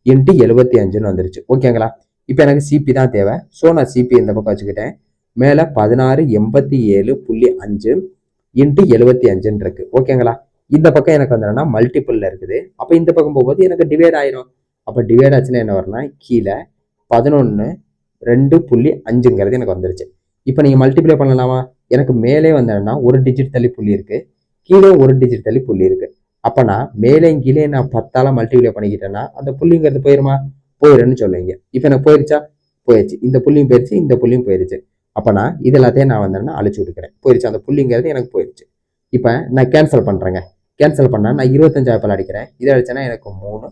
இன்ட்டு 75ன்னு வந்துருச்சு. ஓகேங்களா? இப்போ எனக்கு சிபி தான் தேவை. ஸோ நான் சிபி இந்த பக்கம் வச்சுக்கிட்டேன். மேலே 1687.5 இன்ட்டு 75ன்னு இருக்கு. ஓகேங்களா? இந்த பக்கம் எனக்கு வந்து மல்டிபிள்ல இருக்குது. அப்போ இந்த பக்கம் போகும்போது எனக்கு டிவைட் ஆயிரும். அப்போ டிவைட் ஆச்சுன்னா என்ன வரும்னா கீழே 11.2.5ங்கிறது எனக்கு வந்துருச்சு. இப்போ நீங்க மல்டிப்ளை பண்ணலாமா? எனக்கு மேலே வந்தேன்னா ஒரு டிஜிட் தள்ளி புள்ளி இருக்கு, கீழே ஒரு டிஜிட் தள்ளி புள்ளி இருக்கு. அப்ப நான் மேலே கீழே நான் 10ஆல மல்டிப்ளை பண்ணிக்கிட்டேன்னா அந்த புள்ளிங்கிறது போயிருமா? போயிருன்னு சொல்லுவீங்க. இப்போ எனக்கு போயிருச்சா? போயிடுச்சு. இந்த புள்ளியும் போயிருச்சு, இந்த புள்ளியும் போயிருச்சு. அப்ப நான் இது எல்லாத்தையும் நான் வந்து அழிச்சு விட்டுக்கிறேன். போயிருச்சு, அந்த புள்ளிங்கிறது எனக்கு போயிருச்சு. இப்ப நான் கேன்சல் பண்றேங்க. கேன்சல் பண்ணா நான் 25 அடிக்கிறேன். இதை அடிச்சேன்னா எனக்கு 3,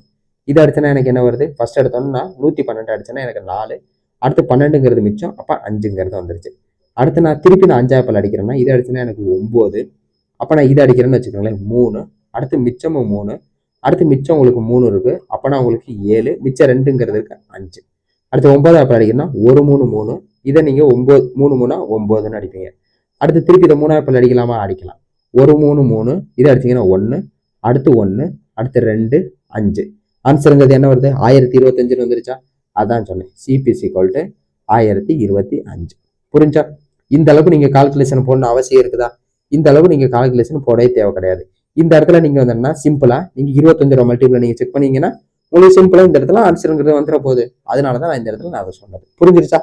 இதை அடிச்சேன்னா எனக்கு என்ன வருது, ஃபர்ஸ்ட் எடுத்தோன்னா நான் 112 அடிச்சேன்னா எனக்கு 4, அடுத்து 12ங்கிறது மிச்சம், அப்ப 5ங்கிறது வந்துருச்சு. அடுத்து நான் திருப்பி நான் 5 அடிக்கிறேன்னா இதை அடிச்சேன்னா எனக்கு 9, அப்ப நான் இதை அடிக்கிறேன்னு வச்சுக்கோங்களேன் 3, அடுத்து மிச்சமும் 3, அடுத்து மிச்சம் உங்களுக்கு 3 இருக்கு, அப்பனா உங்களுக்கு 7, மிச்சம் 2ங்கிறதுக்கு 5. அடுத்து 9 அடிக்கிறேன்னா 1 3 3, இதை நீங்க 9 3 3 9ன்னு அடிப்பீங்க. அடுத்து திருப்பி இதை 3 அடிக்கலாமா? அடிக்கலாம். 1 3 3, இதை அடிச்சீங்கன்னா 1, அடுத்து 1, அடுத்து 2 5. ஆன்சருங்கிறது என்ன வருது, 1025ன்னு வந்துருச்சா? அதான் சொன்னேன், சிபி ஈக்குவல் டு 1025. புரிஞ்சா? இந்த அளவுக்கு நீங்க கால்குலேஷன் போடணும் அவசியம் இருக்குதா? இந்த அளவுக்கு நீங்க கால்குலேஷன் போடவே தேவை கிடையாது. இந்த இடத்துல நீங்க வந்தீங்கன்னா சிம்பிளா நீங்க 25 மல்டிபிள் நீங்க செக் பண்ணீங்கன்னா உங்களுக்கு சிம்பிளா இந்த இடத்துல ஆன்சருங்கிறது வந்துட போகுது. அதனாலதான் நான் இந்த இடத்துல நான் அதை சொன்னது. புரிஞ்சிருச்சா?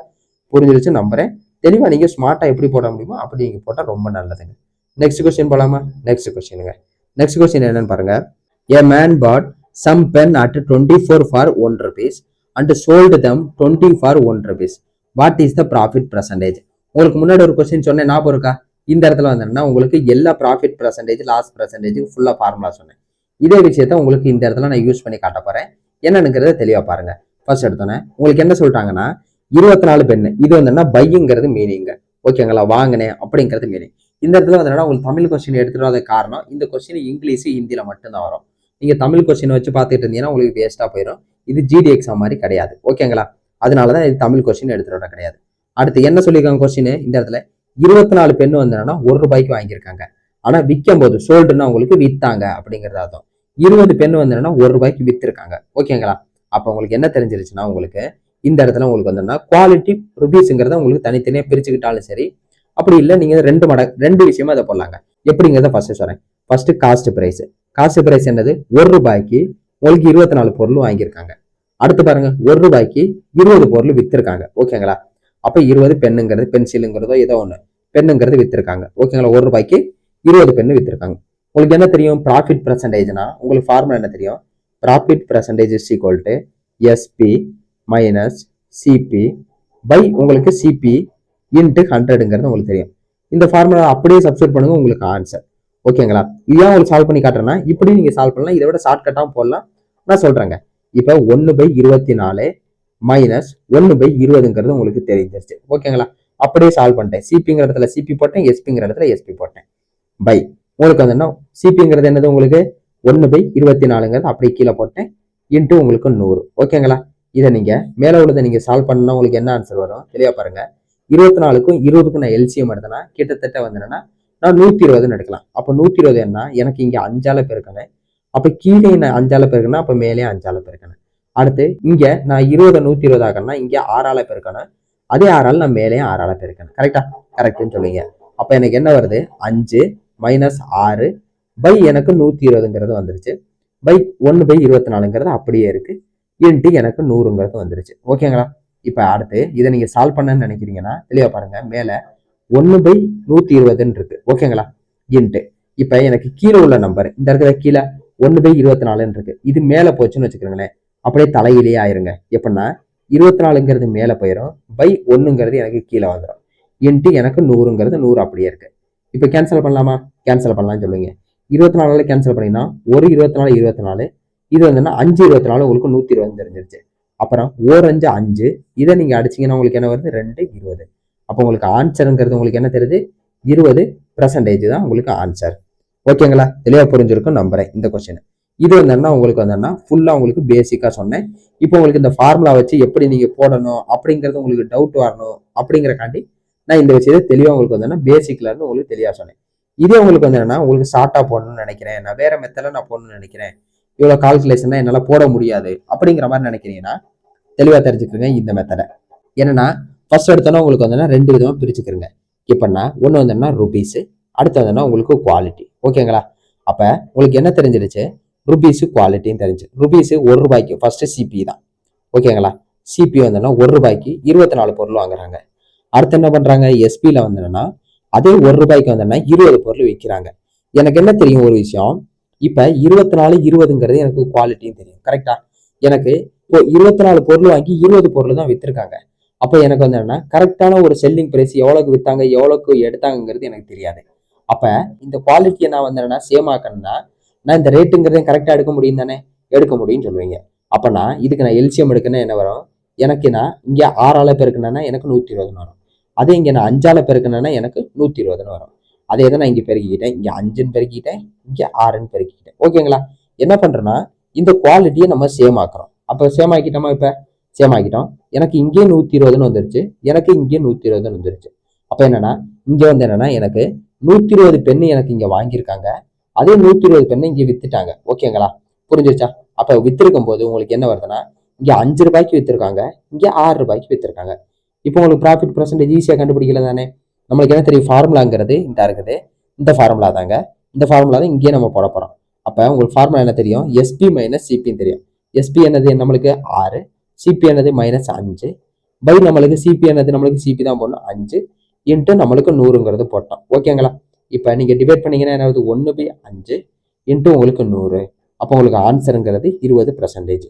புரிஞ்சிருச்சு நம்புறேன். தெளிவாக நீங்கள் ஸ்மார்ட்டாக எப்படி போட முடியுமோ அப்படி நீங்கள் போட்டால் ரொம்ப நல்லதுங்க. நெக்ஸ்ட் கொஸ்டின் போகலாமா? நெக்ஸ்ட் கொஸ்டினுங்க. நெக்ஸ்ட் கொஸ்டின் என்னன்னு பாருங்க. A man bought some pen at 24 for 1 rupees and sold them 20 for 1 rupees. What is the profit percentage? உங்களுக்கு முன்னாடி ஒரு கொஸ்டின் சொன்னேன், ஞாபகம் இருக்கா? இந்த இடத்துல வந்தேன்னா உங்களுக்கு எல்லா ப்ராஃபிட் பர்சன்டேஜ், லாஸ் பர்சன்டேஜ் ஃபுல்லாக ஃபார்முலா சொன்னேன். இதே விஷயத்த உங்களுக்கு இந்த இடத்துல நான் யூஸ் பண்ணி காட்ட போறேன். என்னன்னுங்கிறத தெளிவாக பாருங்க. ஃபர்ஸ்ட் எடுத்தோன்னே உங்களுக்கு என்ன சொல்லிட்டாங்கன்னா 24 பெண்ணு, இது வந்துன்னா பைங்கிறது மீனிங், ஓகேங்களா? வாங்கினேன் அப்படிங்கிறது மீனிங். இந்த இடத்துல வந்து உங்களுக்கு தமிழ் கொஸ்டின் எடுத்துட்டு வர காரணம், இந்த கொஸ்டின் இங்கிலீஷ் ஹிந்தியில மட்டும்தான் வரும். நீங்க தமிழ் கொஸ்டின் வச்சு பார்த்துட்டு இருந்தீங்கன்னா உங்களுக்கு வேஸ்டா போயிடும். இது ஜிடி எக்ஸாம் மாதிரி கிடையாது, ஓகேங்களா? அதனாலதான் இது தமிழ் கொஸ்டின் எடுத்துட்டு வர கிடையாது. அடுத்து என்ன சொல்லியிருக்காங்க கொஸ்டின் இந்த இடத்துல, 24 பெண்ணு வந்து ₹1 வாங்கியிருக்காங்க. ஆனா விற்கும் போது சோல்டுன்னா உங்களுக்கு வித்தாங்க அப்படிங்கிறது அர்த்தம். 20 பெண்ணு வந்து ₹1 வித்திருக்காங்க, ஓகேங்களா? அப்ப உங்களுக்கு என்ன தெரிஞ்சிருச்சுன்னா, உங்களுக்கு இந்த இடத்துல உங்களுக்கு வந்து குவாலிட்டி ருபீஸ்ங்கிறத உங்களுக்கு தனித்தனியா பிரிச்சுக்கிட்டாலும் சரி, அப்படி இல்லை நீங்க ரெண்டு விஷயமா அதை போடலாங்க. எப்படிங்கிறத ஃபர்ஸ்ட் சொல்றேன். First cost price. Cost price என்னது? ₹1 உங்களுக்கு 24 பொருள் வாங்கியிருக்காங்க. அடுத்து பாருங்க, ₹1 20 பொருள் வித்திருக்காங்க, ஓகேங்களா? அப்ப 20 பெண்ணுங்கிறது, பென்சிலுங்கிறதோ ஏதோ ஒண்ணு பெண்ணுங்கிறது வித்திருக்காங்க, ஓகேங்களா? ₹1 20 பெண்ணு வித்திருக்காங்க. உங்களுக்கு என்ன தெரியும்? ப்ராஃபிட் பர்சன்டேஜ்னா உங்களுக்கு ஃபார்முலா என்ன தெரியும்? Profit percentage is equal to SP minus CP by உங்களுக்கு சிபி இன்ட்டு 100ங்கிறது உங்களுக்கு தெரியும். இந்த ஃபார்முலா அப்படியே சப்ஸ்டிட் பண்ணுங்க, உங்களுக்கு ஆன்சர், ஓகேங்களா? இதான் உங்களுக்கு சால்வ் பண்ணி காட்டுறேன்னா இப்படி நீங்க சால்வ் பண்ணலாம். இதை விட ஷார்ட்கட்டாகவும் போடலாம், நான் சொல்றேங்க. இப்போ 1/24 மைனஸ் 1/20ங்கிறது உங்களுக்கு தெரிஞ்சிருச்சு, ஓகேங்களா? அப்படியே சால்வ் பண்ணிட்டேன். சிபிங்கிற இடத்துல சிபி போட்டேன், எஸ்பிங்கிற இடத்துல எஸ்பி போட்டேன். பை உங்களுக்கு வந்து சிபிங்கிறது என்னது? உங்களுக்கு 1/24ங்கிறது அப்படியே கீழே போட்டேன், இன்ட்டு உங்களுக்கு 100, ஓகேங்களா? இதை நீங்க மேல உள்ளதை நீங்க சால்வ் பண்ணா உங்களுக்கு என்ன ஆன்சர் வரும் தெளிவா பாருங்க. 24க்கும் 20க்கும் நான் எல்சிஎம் எடுத்தேன்னா கிட்டத்தட்ட வந்து என்னன்னா நான் 120ன்னு எடுக்கலாம். அப்போ 120 என்ன? எனக்கு இங்க 5ஆல பெருக்கணும். அப்ப கீழே நான் 5ஆல பெருக்கணும், அப்ப மேலே 5ஆல பெருக்கணும். அடுத்து இங்க நான் 20 120 ஆகணும்னா இங்க 6ஆல பெருக்கணும். அதே 6ஆல நான் மேலே 6ஆல பெருக்கணும். கரெக்டா? கரெக்ட்னு சொல்லுவீங்க. அப்ப எனக்கு என்ன வருது? 5 மைனஸ் 6 பை எனக்கு 120ங்கிறது வந்துருச்சு. பை 1/24ங்கிறது அப்படியே இருக்கு, இன்ட்டு எனக்கு 100ங்கிறது வந்துருச்சு, ஓகேங்களா? இப்ப அடுத்து இதை நீங்க சால்வ் பண்ணன்னு நினைக்கிறீங்கன்னா தெளிவா பாருங்க. மேல 1/120 இருக்கு, ஓகேங்களா? இன்ட்டு இப்ப எனக்கு கீழே உள்ள நம்பர் இந்த இடத்துல கீழே 1/24 இருக்கு. இது மேல போச்சுன்னு வச்சுக்கிறீங்களேன், அப்படியே தலையிலேயே ஆயிருங்க. எப்படின்னா 24ங்கிறது மேல போயிடும், பை 1ங்கிறது எனக்கு கீழே வந்துடும், இன்ட்டு எனக்கு 100ங்கிறது 100 அப்படியே இருக்கு. இப்ப கேன்சல் பண்ணலாமா? கேன்சல் பண்ணலாம்னு சொல்லுவீங்க. 24 கேன்சல் பண்ணீங்கன்னா ஒரு 24 இது வந்துன்னா 5/24 உங்களுக்கு 120 தெரிஞ்சிருச்சு. அப்புறம் 1 5 5 இதை நீங்க அடிச்சீங்கன்னா உங்களுக்கு என்ன வருது? 2/20. அப்போ உங்களுக்கு ஆன்சருங்கிறது உங்களுக்கு என்ன தெரியுது? 20% தான் உங்களுக்கு ஆன்சர், ஓகேங்களா? தெளிவா புரிஞ்சிருக்கும் நம்புறேன் இந்த கொஸ்டின். இது வந்து உங்களுக்கு வந்து ஃபுல்லா உங்களுக்கு பேசிக்கா சொன்னேன். இப்போ உங்களுக்கு இந்த ஃபார்முலா வச்சு எப்படி நீங்க போடணும் அப்படிங்கிறது உங்களுக்கு டவுட் வரணும் அப்படிங்கிறக்காண்டி நான் இந்த விஷயத்தை தெளிவா உங்களுக்கு வந்து பேசிக்ல இருந்து உங்களுக்கு தெளிவா சொன்னேன். இதே உங்களுக்கு வந்து என்னன்னா உங்களுக்கு ஷார்ட்டா போடணும்னு நினைக்கிறேன், நான் வேற மெத்தட்ல நான் போடணும்னு நினைக்கிறேன், இவ்வளவு கால்குலேஷன் என்னால போட முடியாது அப்படிங்கிற மாதிரி நினைக்கிறீங்கன்னா தெளிவா தெரிஞ்சுக்கிறீங்க இந்த மெத்தடை. என்னன்னா ஃபர்ஸ்ட் எடுத்தோன்னா உங்களுக்கு வந்து 2 விதமா பிரிச்சுக்கிறீங்க. இப்பன்னா ஒன்று வந்து ருபீஸ், அடுத்து வந்து உங்களுக்கு குவாலிட்டி, ஓகேங்களா? அப்ப உங்களுக்கு என்ன தெரிஞ்சிருச்சு? ருபீஸ் குவாலிட்டின்னு தெரிஞ்சு. ருபீஸ் ₹1 ஃபர்ஸ்ட் சிபி தான், ஓகேங்களா? சிபி வந்து ₹1 24 பொருள் வாங்குறாங்க. அடுத்து என்ன பண்றாங்க? எஸ்பியில வந்து அதே ₹1 வந்து 20 பொருள் விற்கிறாங்க. எனக்கு என்ன தெரியும் ஒரு விஷயம், இப்ப 24 20ங்கிறது எனக்கு குவாலிட்டின்னு தெரியும், கரெக்டா? எனக்கு இப்போ 24 பொருள் வாங்கி 20 பொருள் தான் வித்திருக்காங்க. அப்ப எனக்கு வந்து என்னன்னா கரெக்டான ஒரு செல்லிங் பிரைஸ் எவ்வளவுக்கு வித்தாங்க எவ்வளவுக்கு எடுத்தாங்கிறது எனக்கு தெரியாது. அப்ப இந்த குவாலிட்டியை நான் வந்து என்னன்னா சேம் ஆக்கணும்னா நான் இந்த ரேட்டுங்கிறதையும் கரெக்டா எடுக்க முடியும் தானே? எடுக்க முடியும்னு சொல்லுவீங்க. அப்ப நான் இதுக்கு நான் எல்சிஎம் எடுக்கணும், என்ன வரும் எனக்கு? நான் இங்க 6ஆல பெருக்கணும்னா எனக்கு 120 வரும். அதே இங்க நான் 5ஆல பெருக்கணும்னா எனக்கு 120 வரும். அதே தான் நான் இங்க பெருக்கிக்கிட்டேன், இங்க 5ன்னு பெருக்கிட்டேன், இங்க 6ன்னு பெருக்கிக்கிட்டேன், ஓகேங்களா? என்ன பண்றேன்னா இந்த குவாலிட்டியை நம்ம சேம் ஆக்குறோம். அப்ப சேம் ஆக்கிட்டோமா? இப்ப சேம் ஆக்கிட்டோம். எனக்கு இங்கே 120ன்னு வந்துருச்சு, எனக்கு இங்கே 120ன்னு வந்துருச்சு. அப்ப என்னன்னா இங்க வந்து என்னன்னா எனக்கு 120 பெண்ணு எனக்கு இங்க வாங்கியிருக்காங்க, அதே 120 பெண்ணு இங்க வித்துட்டாங்க, ஓகேங்களா? புரிஞ்சிருச்சா? அப்ப வித்திருக்கும் போது உங்களுக்கு என்ன வருதுன்னா இங்க ₹5 வித்திருக்காங்க, இங்க ₹6 வித்திருக்காங்க. இப்போ உங்களுக்கு ப்ராஃபிட் பர்சன்டேஜ் ஈஸியா கண்டுபிடிக்கல தானே? நம்மளுக்கு என்ன தெரியும்? ஃபார்முலாங்கிறது இந்த இருக்குது, இந்த ஃபார்முலா தாங்க. இந்த ஃபார்முலா தான் இங்கே நம்ம போட போறோம். அப்ப உங்களுக்கு ஃபார்முலா என்ன தெரியும்? எஸ்பி மைனஸ் சிபின்னு தெரியும். எஸ்பி என்னது? நம்மளுக்கு 6, சிபி என்னது? -5. பை நம்மளுக்கு சிபி என்னது, நம்மளுக்கு சிபி தான் போடணும் 5 இன்ட்டு நம்மளுக்கு 100ங்கிறது போட்டோம். ஓகேங்களா? இப்போ நீங்க டிவைட் பண்ணீங்கன்னா என்ன 1/5 இன்ட்டு உங்களுக்கு 100. அப்போ உங்களுக்கு ஆன்சருங்கிறது 20%.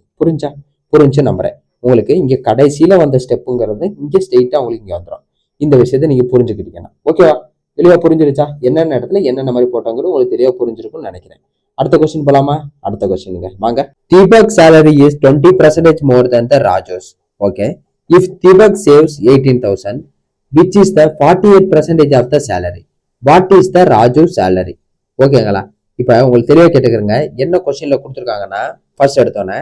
புரிஞ்சு நம்புறேன். உங்களுக்கு இங்க கடைசியில வந்த ஸ்டெப்புங்கிறது இங்க ஸ்ட்ரெயிட்டா உங்களுக்கு இங்க வந்துடும். இந்த விஷயத்தை நீங்க புரிஞ்சுக்கிட்டீங்கன்னா ஓகேவா? தெளிவா புரிஞ்சிருச்சா? என்னென்ன இடத்துல என்னென்ன மாதிரி போட்டோங்கிறது உங்களுக்கு தெளிவா புரிஞ்சிருக்கும்னு நினைக்கிறேன். அடுத்த கொஸ்டின் போலாமா? அடுத்த கொஸ்டினுங்க வாங்க. Deepak salary is 20% more than the Raju's. Okay. If Deepak saves 18,000, which is the 48% of the salary, what is the Raju salary? ஓகேங்களா? இப்ப உங்களுக்கு தெளிவா கேட்டுக்கிறேங்க. என்ன கொஸ்டின்ல கொடுத்துருக்காங்கன்னா ஃபர்ஸ்ட் எடுத்தோன்னே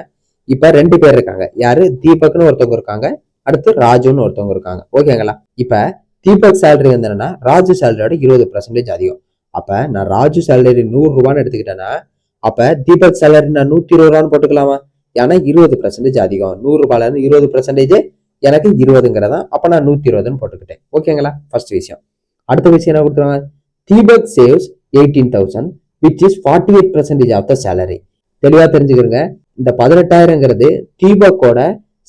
இப்ப 2 பேர் இருக்காங்க. யாரு? தீபக்னு ஒருத்தவங்க இருக்காங்க, அடுத்து ராஜுன்னு ஒருத்தவங்க இருக்காங்க. ஓகேங்களா? இப்ப தீபக் சேலரி வந்து என்னன்னா ராஜு சேலரியோட 20% அதிகம். அப்ப நான் ராஜு சேலரி 100 ரூபான்னு எடுத்துக்கிட்டேன்னா அப்ப தீபக் சேலரி நான் 120 ரூபான்னு போட்டுக்கலாமா? ஏன்னா 20% அதிகம். 100 ரூபாயில இருந்து 20% எனக்கு 20ங்கிறதா. அப்ப நான் 120ன்னு போட்டுக்கிட்டேன். ஓகேங்களா? ஃபர்ஸ்ட் விஷயம். அடுத்த விஷயம் என்ன கொடுத்துருவாங்க? Deepak saves 18,000 which is 48% of the salary. தெளிவா தெரிஞ்சுக்கிறங்க. இந்த 18,000ங்கிறது தீபக்கோட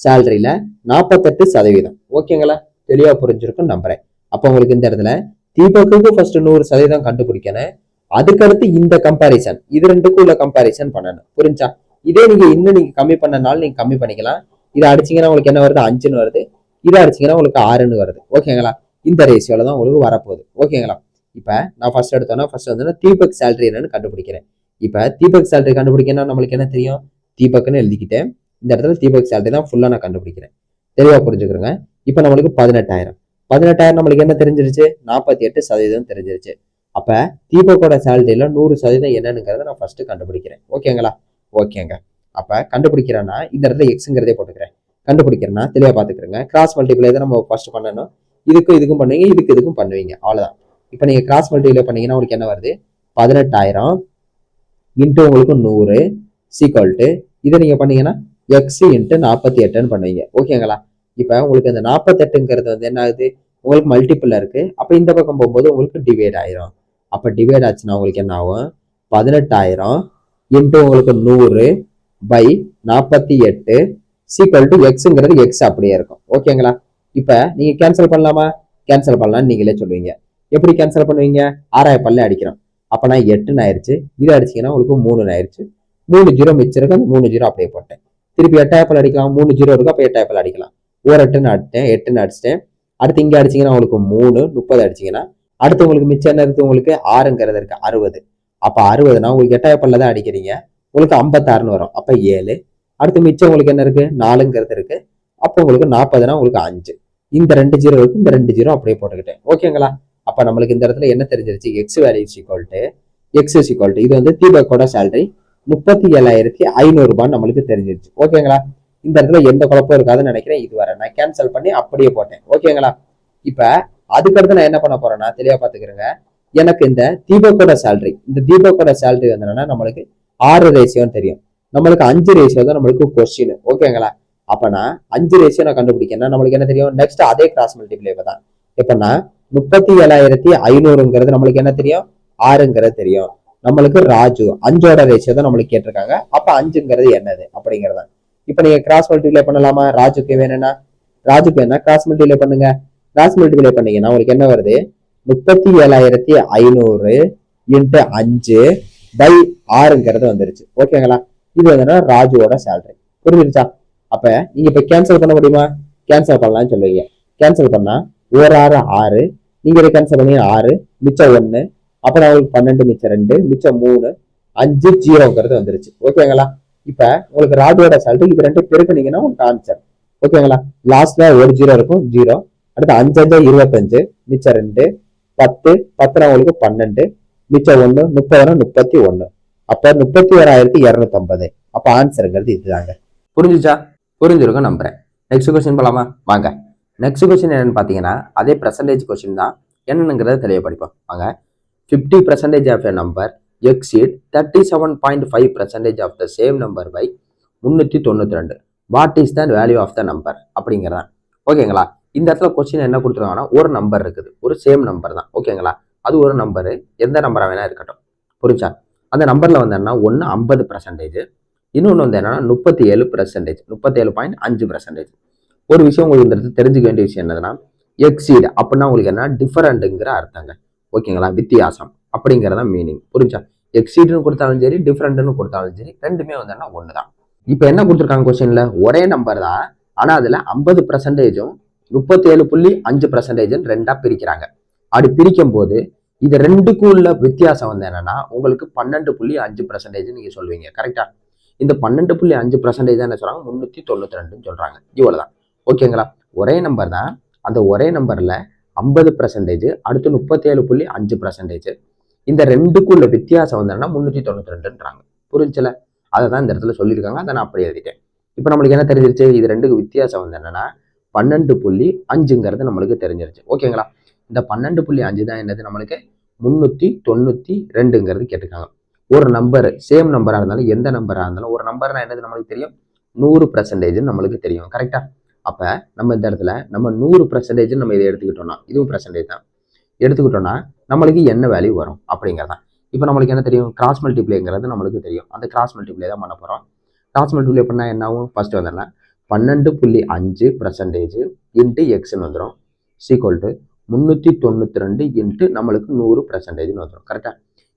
சேலரியில 48%. ஓகேங்களா? தெளிவா புரிஞ்சிருக்கும் நம்புறேன். அப்ப உங்களுக்கு இந்த இடத்துல தீபக்கு ஃபர்ஸ்ட் 100% கண்டுபிடிக்கணும். அதுக்கடுத்து இந்த கம்பாரிசன், இது ரெண்டுக்கும் உள்ள கம்பாரிசன் பண்ணணும். புரிஞ்சா? இதே நீங்க இன்னும் நீங்க கம்மி பண்ணனாலும் நீங்க கம்மி பண்ணிக்கலாம். இதை அடிச்சீங்கன்னா உங்களுக்கு என்ன வருது? 5ன்னு வருது. இதை அடிச்சீங்கன்னா உங்களுக்கு 6ன்னு வருது. ஓகேங்களா? இந்த ரேஷியோல தான் உங்களுக்கு வரப்போகுது. ஓகேங்களா? இப்ப நான் ஃபர்ஸ்ட் எடுத்தோன்னா ஃபர்ஸ்ட் வந்து தீபக் சேலரி என்னன்னு கண்டுபிடிக்கிறேன். இப்ப தீபக் சேலரி கண்டுபிடிக்கணும்னா நம்மளுக்கு என்ன தெரியும்? தீபக்னு எழுதிக்கிட்டேன். இந்த இடத்துல தீபக் சேலரி தான் ஃபுல்லா நான் கண்டுபிடிக்கிறேன். தெளிவா புரிஞ்சுக்கிறேங்க. இப்ப நம்மளுக்கு 18,000 நம்மளுக்கு என்ன தெரிஞ்சிருச்சு? 48% தெரிஞ்சிருச்சு. அப்ப தீபக்கோட சேலரியில 100% என்னன்னுங்கிறத நான் ஃபர்ஸ்ட் கண்டுபிடிக்கிறேன். ஓகேங்களா? ஓகேங்க. அப்ப கண்டுபிடிக்கிறேன்னா இந்த இடத்துல எக்ஸுங்கிறதே போட்டுக்கிறேன். கண்டுபிடிக்கிறேன்னா தெளிவா பாத்துக்கிறேங்க. கிராஸ் மல்டிப்ளை தான் நம்ம ஃபர்ஸ்ட் பண்ணணும். இதுக்கும் பண்ணுவீங்க, இதுக்கும் பண்ணுவீங்க. அவ்வளவுதான். இப்ப நீங்க கிராஸ் மல்டிப்ளை பண்ணீங்கன்னா உங்களுக்கு என்ன வருது? 18,000 இன்ட்டு உங்களுக்கு 100 சீக்வல் டு இதை நீங்க பண்ணீங்கன்னா எக்ஸ் இன்ட்டு 48ன்னு பண்ணுவீங்க. ஓகேங்களா? இப்ப உங்களுக்கு அந்த 48ங்கிறது வந்து என்ன ஆகுது? உங்களுக்கு மல்டிபிள் இருக்கு. அப்ப இந்த பக்கம் போகும்போது உங்களுக்கு டிவைட் ஆயிரும். அப்ப டிவைட் ஆச்சுன்னா உங்களுக்கு என்ன ஆகும்? 18,000 இன்ட்டு உங்களுக்கு 100 பை 48 சீக்வல் டு எக்ஸுங்கிறது எக்ஸ் அப்படியே இருக்கும். ஓகேங்களா? இப்ப நீங்க கேன்சல் பண்ணலாமா? கேன்சல் பண்ணலாம்னு நீங்களே சொல்லுவீங்க. எப்படி கேன்சல் பண்ணுவீங்க? 6 பல்ல அடிக்கிறோம். அப்பனா 8ன்னு ஆயிடுச்சு. இது அடிச்சீங்கன்னா உங்களுக்கு 3ன்னு ஆயிடுச்சு. 3 0 மிச்சம் இருக்கு. அந்த 3 0 அப்படியே போட்டேன். திருப்பி 8 அடிக்கலாம். 3 0 இருக்கு. அப்ப 8 அடிக்கலாம். ஒரு 8ன்னு அடிச்சிட்டேன். 8ன்னு அடிச்சிட்டேன். அடுத்து இங்க அடிச்சீங்கன்னா உங்களுக்கு 3 30 அடிச்சீங்கன்னா அடுத்து உங்களுக்கு மிச்சம் என்ன இருக்கு? உங்களுக்கு 6ங்கிறது இருக்கு. 60. அப்ப 60னா உங்களுக்கு 8 தான் அடிக்கிறீங்க. உங்களுக்கு 56ன்னு வரும். அப்ப 7. அடுத்து மிச்சம் உங்களுக்கு என்ன இருக்கு? 4ங்கிறது இருக்கு. அப்ப உங்களுக்கு 40னா உங்களுக்கு 5. இந்த 2 0 இருக்கு. இந்த 2 0 அப்படியே போட்டுக்கிட்டேன். ஓகேங்களா? அப்ப நம்மளுக்கு இந்த இடத்துல என்ன தெரிஞ்சிருச்சு? எக்ஸ் வேல்யூ ஈக்குவல் டு இது வந்து தீபக்கோட சேலரி 37,500 ரூபான்னு நம்மளுக்கு தெரிஞ்சிருச்சு. ஓகேங்களா? இந்த இடத்துல எந்த குழப்பம் இருக்காதுன்னு நினைக்கிறேன். இது வர நான் கேன்சல் பண்ணி அப்படியே போட்டேன். ஓகேங்களா? இப்ப அதுக்கடுத்து நான் என்ன பண்ண போறேன்னா தெளிவா பாத்துக்கிறேங்க. எனக்கு இந்த தீபக்கோட சேலரி வந்து நம்மளுக்கு 6 ரேஷியோன்னு தெரியும். நம்மளுக்கு 5 ரேஷியோ தான் நம்மளுக்கு கொஸ்டின். ஓகேங்களா? அப்ப நான் 5 ரேஷியோ நான் கண்டுபிடிக்கணும். நம்மளுக்கு என்ன தெரியும்? நெக்ஸ்ட் அதே கிராஸ் மல்டிப்ளை தான். எப்பன்னா 37,500ங்கிறது நம்மளுக்கு என்ன தெரியும்? 6ங்கிறது தெரியும். நம்மளுக்கு ராஜு 5ஓட ரேஷியோ தான் நம்மளுக்கு கேட்டிருக்காங்க. அப்ப 5ங்கிறது என்னது அப்படிங்கிறத இப்ப நீங்க கிராஸ் மல்டிப்ளை பண்ணலாமா? ராஜுக்கு வேணும்னா கிராஸ் மல்டிப்ளை பண்ணுங்க. கிராஸ் மல்டிப்ளை பண்ணீங்கன்னா உங்களுக்கு என்ன வருது? 37,500 இன்ட்டு 5 பை 6ங்கிறது வந்துருச்சு. ஓகேங்களா? இது வந்து ராஜுவோட சேலரி. புரிஞ்சிருச்சா? அப்ப நீங்க இப்ப கேன்சல் பண்ண முடியுமா? கேன்சல் பண்ணலாம்னு சொல்லுவீங்க. கேன்சல் பண்ணா 1 6 நீங்க இதை கேன்சல் பண்ணி 6 மிச்சம் 1 அப்புறம் அவங்களுக்கு 12 மிச்சம் 2 மிச்சம் 3 5 0ங்கிறது வந்துருச்சு. ஓகேங்களா? இப்ப உங்களுக்கு ராஜுவோட சேலரி இது 2 பெருக்குனீங்கன்னா உங்களுக்கு ஆன்சர். ஓகேங்களா? லாஸ்ட்ல ஒரு 0 இருக்கும் 0. அடுத்து 5 5 25 மிச்சம் 2 10 10 உங்களுக்கு 12 மிச்சம் 1 30 31. அப்ப 31,250. அப்ப ஆன்சருங்கிறது இதுதாங்க. புரிஞ்சுச்சா? புரிஞ்சிருக்கும் நம்புறேன். நெக்ஸ்ட் கொஸ்டின் போலாமா? வாங்க. நெக்ஸ்ட் கொஸ்டின் என்னன்னு பாத்தீங்கன்னா அதே பெர்சன்டேஜ் கொஸ்டின் தான். என்னங்கிறத தெளிவுபடுப்போம். வாங்க. 50% of a number exceed 37.5% of the same number by 392. What is the value of the number அப்படிங்கிறதான். ஓகேங்களா? இந்த இடத்துல கொஸ்டின் என்ன கொடுத்துருக்காங்கன்னா ஒரு நம்பர் இருக்குது, ஒரு சேம் நம்பர் தான். ஓகேங்களா? அது ஒரு நம்பரு, எந்த நம்பரா வேணா இருக்கட்டும். புரிஞ்சா? அந்த நம்பர்ல வந்து என்ன ஒன்று 50%, இன்னொன்று வந்து என்னன்னா 37%, 37.5%. ஒரு விஷயம் உங்களுக்கு இந்த இடத்துல தெரிஞ்சுக்க வேண்டிய விஷயம் என்னதுன்னா, எக்ஸீட் அப்படின்னா உங்களுக்கு என்ன டிஃபரண்ட்டுங்கிற அர்த்தங்க. ஓகேங்களா, வித்தியாசம் அப்படிங்கிறத மீனிங் புரிஞ்சா. எக்ஸீட்னு கொடுத்தாலும் சரி, டிஃபரெண்ட்னு கொடுத்தாலும் சரி, ரெண்டுமே வந்து ஒண்ணுதான். இப்ப என்ன கொடுத்துருக்காங்க கொஸ்டின்ல, ஒரே நம்பர் தான், ஆனா அதுல 50%ம் 37.5% ரெண்டா பிரிக்கிறாங்க. அப்படி பிரிக்கும் போது இது ரெண்டுக்கும் உள்ள வித்தியாசம் வந்து என்னன்னா உங்களுக்கு 12.5% நீங்க சொல்லுவீங்க. கரெக்டா? இந்த 12.5% என்ன சொல்றாங்க, 392 சொல்றாங்க. இவ்வளவுதான். ஓகேங்களா, ஒரே நம்பர் தான், அந்த ஒரே நம்பர்ல 50% அடுத்து 37.5%. இந்த ரெண்டுக்கும் உள்ள வித்தியாசம் வந்து என்னன்னா 392ன்றாங்க. புரிஞ்சுல? அதை தான் இந்த இடத்துல சொல்லியிருக்காங்க. அதை நான் அப்படியே எழுதிட்டேன். இப்போ நம்மளுக்கு என்ன தெரிஞ்சிருச்சு, இது ரெண்டுக்கு வித்தியாசம் வந்து என்னன்னா 12.5ங்கிறது நம்மளுக்கு தெரிஞ்சிருச்சு. ஓகேங்களா, இந்த 12.5 தான் என்னது நம்மளுக்கு 392ங்கிறது கேட்டிருக்காங்க. ஒரு நம்பர் சேம் நம்பரா இருந்தாலும் எந்த நம்பரா இருந்தாலும் ஒரு நம்பர்னா என்னது நம்மளுக்கு தெரியும், 100% நம்மளுக்கு தெரியும். கரெக்டா? அப்ப நம்ம இந்த இடத்துல நம்ம 100% நம்ம இதை எடுத்துக்கிட்டோம்னா, இதுவும் பெர்சன்டேஜ் தான், எடுத்துக்கிட்டோம்னா நம்மளுக்கு என்ன வேல்யூ வரும் அப்படிங்கிறதான். இப்போ நம்மளுக்கு என்ன தெரியும், கிராஸ் மல்டிப்ளைங்கிறது நம்மளுக்கு தெரியும். அந்த கிராஸ் மல்டிப்ளை தான் பண்ண போறோம். கிராஸ் மல்டிப்ளை பண்ணா என்ன ஆகும், ஃபர்ஸ்ட் வந்துடலாம் 12.5% இன்ட்டு எக்ஸ்ன்னு வந்துடும், சீக்வல் டு 392 இன்ட்டு நம்மளுக்கு 100%ன்னு வந்துடும். கரெக்டா?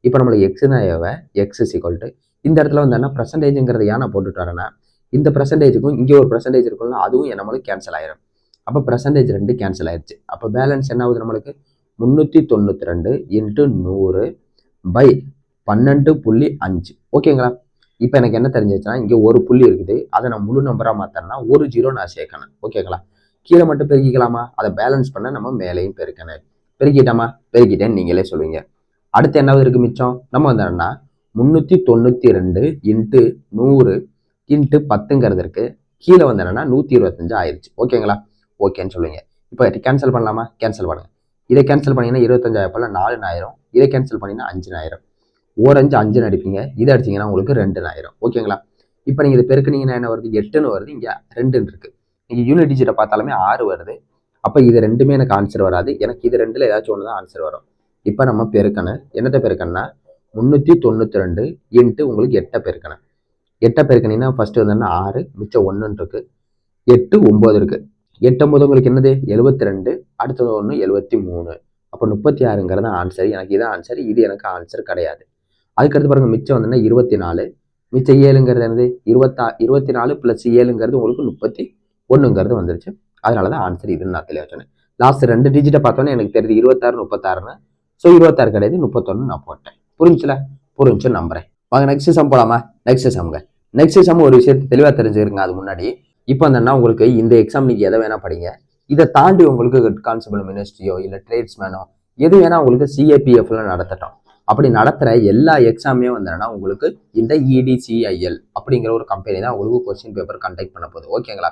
இப்போ நம்மளுக்கு எக்ஸ் தான் தேவை, எக்ஸ் சீக்வல் டு இந்த இடத்துல வந்து என்ன பர்சன்டேஜ்ங்கிறது ஏன் நான் போட்டுட்டு வரேன்னா, இந்த பர்சன்டேஜுக்கும் இங்கே ஒரு பர்சன்டேஜ் இருக்கும்ல, அதுவும் நம்மளுக்கு கேன்சல் ஆயிடும். அப்போ பர்சன்டேஜ் ரெண்டு கேன்சல் ஆயிடுச்சு. அப்போ பேலன்ஸ் என்ன ஆகுது நம்மளுக்கு 392 இன்ட்டு 100 பை 12.5. ஓகேங்களா, இப்போ எனக்கு என்ன தெரிஞ்சிச்சுன்னா, இங்கே ஒரு புள்ளி இருக்குது, அதை நான் முழு நம்பராக மாற்றேன்னா ஒரு 0 நான் சேர்க்கணும். ஓகேங்களா, கீழே மட்டும் பெருக்கிக்கலாமா, அதை பேலன்ஸ் பண்ண நம்ம மேலேயும் பெருக்கணும். பெருக்கிட்டாமா, பெருக்கிட்டேன்னு நீங்களே சொல்லுவீங்க. அடுத்து என்னவது இருக்கு மிச்சம், நம்ம வந்து என்னன்னா 392 இன்ட்டு 100 இன்ட்டு 10ங்கிறது இருக்கு, கீழே வந்து என்னன்னா 125 ஆயிடுச்சு. ஓகேங்களா, ஓகேன்னு சொல்லுவீங்க. இப்போ கேன்சல் பண்ணலாமா, கேன்சல் பண்ணுங்க. இதை கேன்சல் பண்ணீங்கன்னா 25 போல 4 இதை கேன்சல் பண்ணீங்கன்னா 5 ஓரஞ்சு 5 அடிப்பீங்க, இதை அடிச்சிங்கன்னா உங்களுக்கு 2 ஓகேங்களா, இப்போ நீங்கள் இதை பெருக்குனீங்கன்னா என்ன வருது, 8ன்னு வருது, இங்கே 2ன்னு இருக்கு. நீங்கள் யூனிட் டிஜிட்டை பார்த்தாலுமே 6 வருது. அப்போ இது ரெண்டுமே எனக்கு ஆன்சர் வராது, எனக்கு இது ரெண்டுல ஏதாச்சும் ஒன்று தான் ஆன்சர் வரும். இப்போ நம்ம பெருக்கணும், என்னத்தை பெருக்கணும்னா 392 இன்ட்டு உங்களுக்கு 8 பெருக்கணும். 8 பெருக்கணும்னா ஃபர்ஸ்ட் வந்து 6 மிச்சம் 1 இருக்கு, 8 9 இருக்கு, 8 9 உங்களுக்கு என்னது 72, அடுத்தது 1 73. அப்போ 36ங்கிறது ஆன்சர். எனக்கு இதான் ஆன்சர், இது எனக்கு ஆன்சர் கிடையாது. அதுக்கடுத்து பாருங்க, மிச்சம் வந்து 24, மிச்சம் 7ங்கிறது என்னது 24 + 7ங்கிறது உங்களுக்கு 31ங்கிறது வந்துருச்சு. அதனாலதான் ஆன்சர் இதுன்னு நான் தெளிவாக சொன்னேன். லாஸ்ட் 2 டிஜிட்டை பார்த்தோன்னே எனக்கு தெரியுது 26 36ன்னு. ஸோ 26 கிடையாது 31 நான் போட்டேன். புரிஞ்சுல? புரிஞ்சு நம்புறேன். வாங்க நெக்ஸ்ட் சம் போலாமா. நெக்ஸ்ட் சம்ங்க. நெக்ஸ்ட் சம் ஒரு விஷயத்தை தெளிவாக தெரிஞ்சுக்கிறீங்க. அது முன்னாடி இப்போ என்னன்னா உங்களுக்கு இந்த எக்ஸாம் நீங்க எதை வேணா படிங்க, இதை தாண்டி உங்களுக்கு கான்ஸ்டபிள் மினிஸ்ட்ரியோ இல்லை ட்ரேட்ஸ்மேனோ எது வேணா உங்களுக்கு சிஏபிஎஃப்ல நடத்தட்டும். அப்படி நடத்துகிற எல்லா எக்ஸாமே வந்து உங்களுக்கு இந்த இடிசிஐஎல் அப்படிங்கிற ஒரு கம்பெனி தான் உங்களுக்கு கொஸ்டின் பேப்பர் கண்டக்ட் பண்ண போகுது. ஓகேங்களா,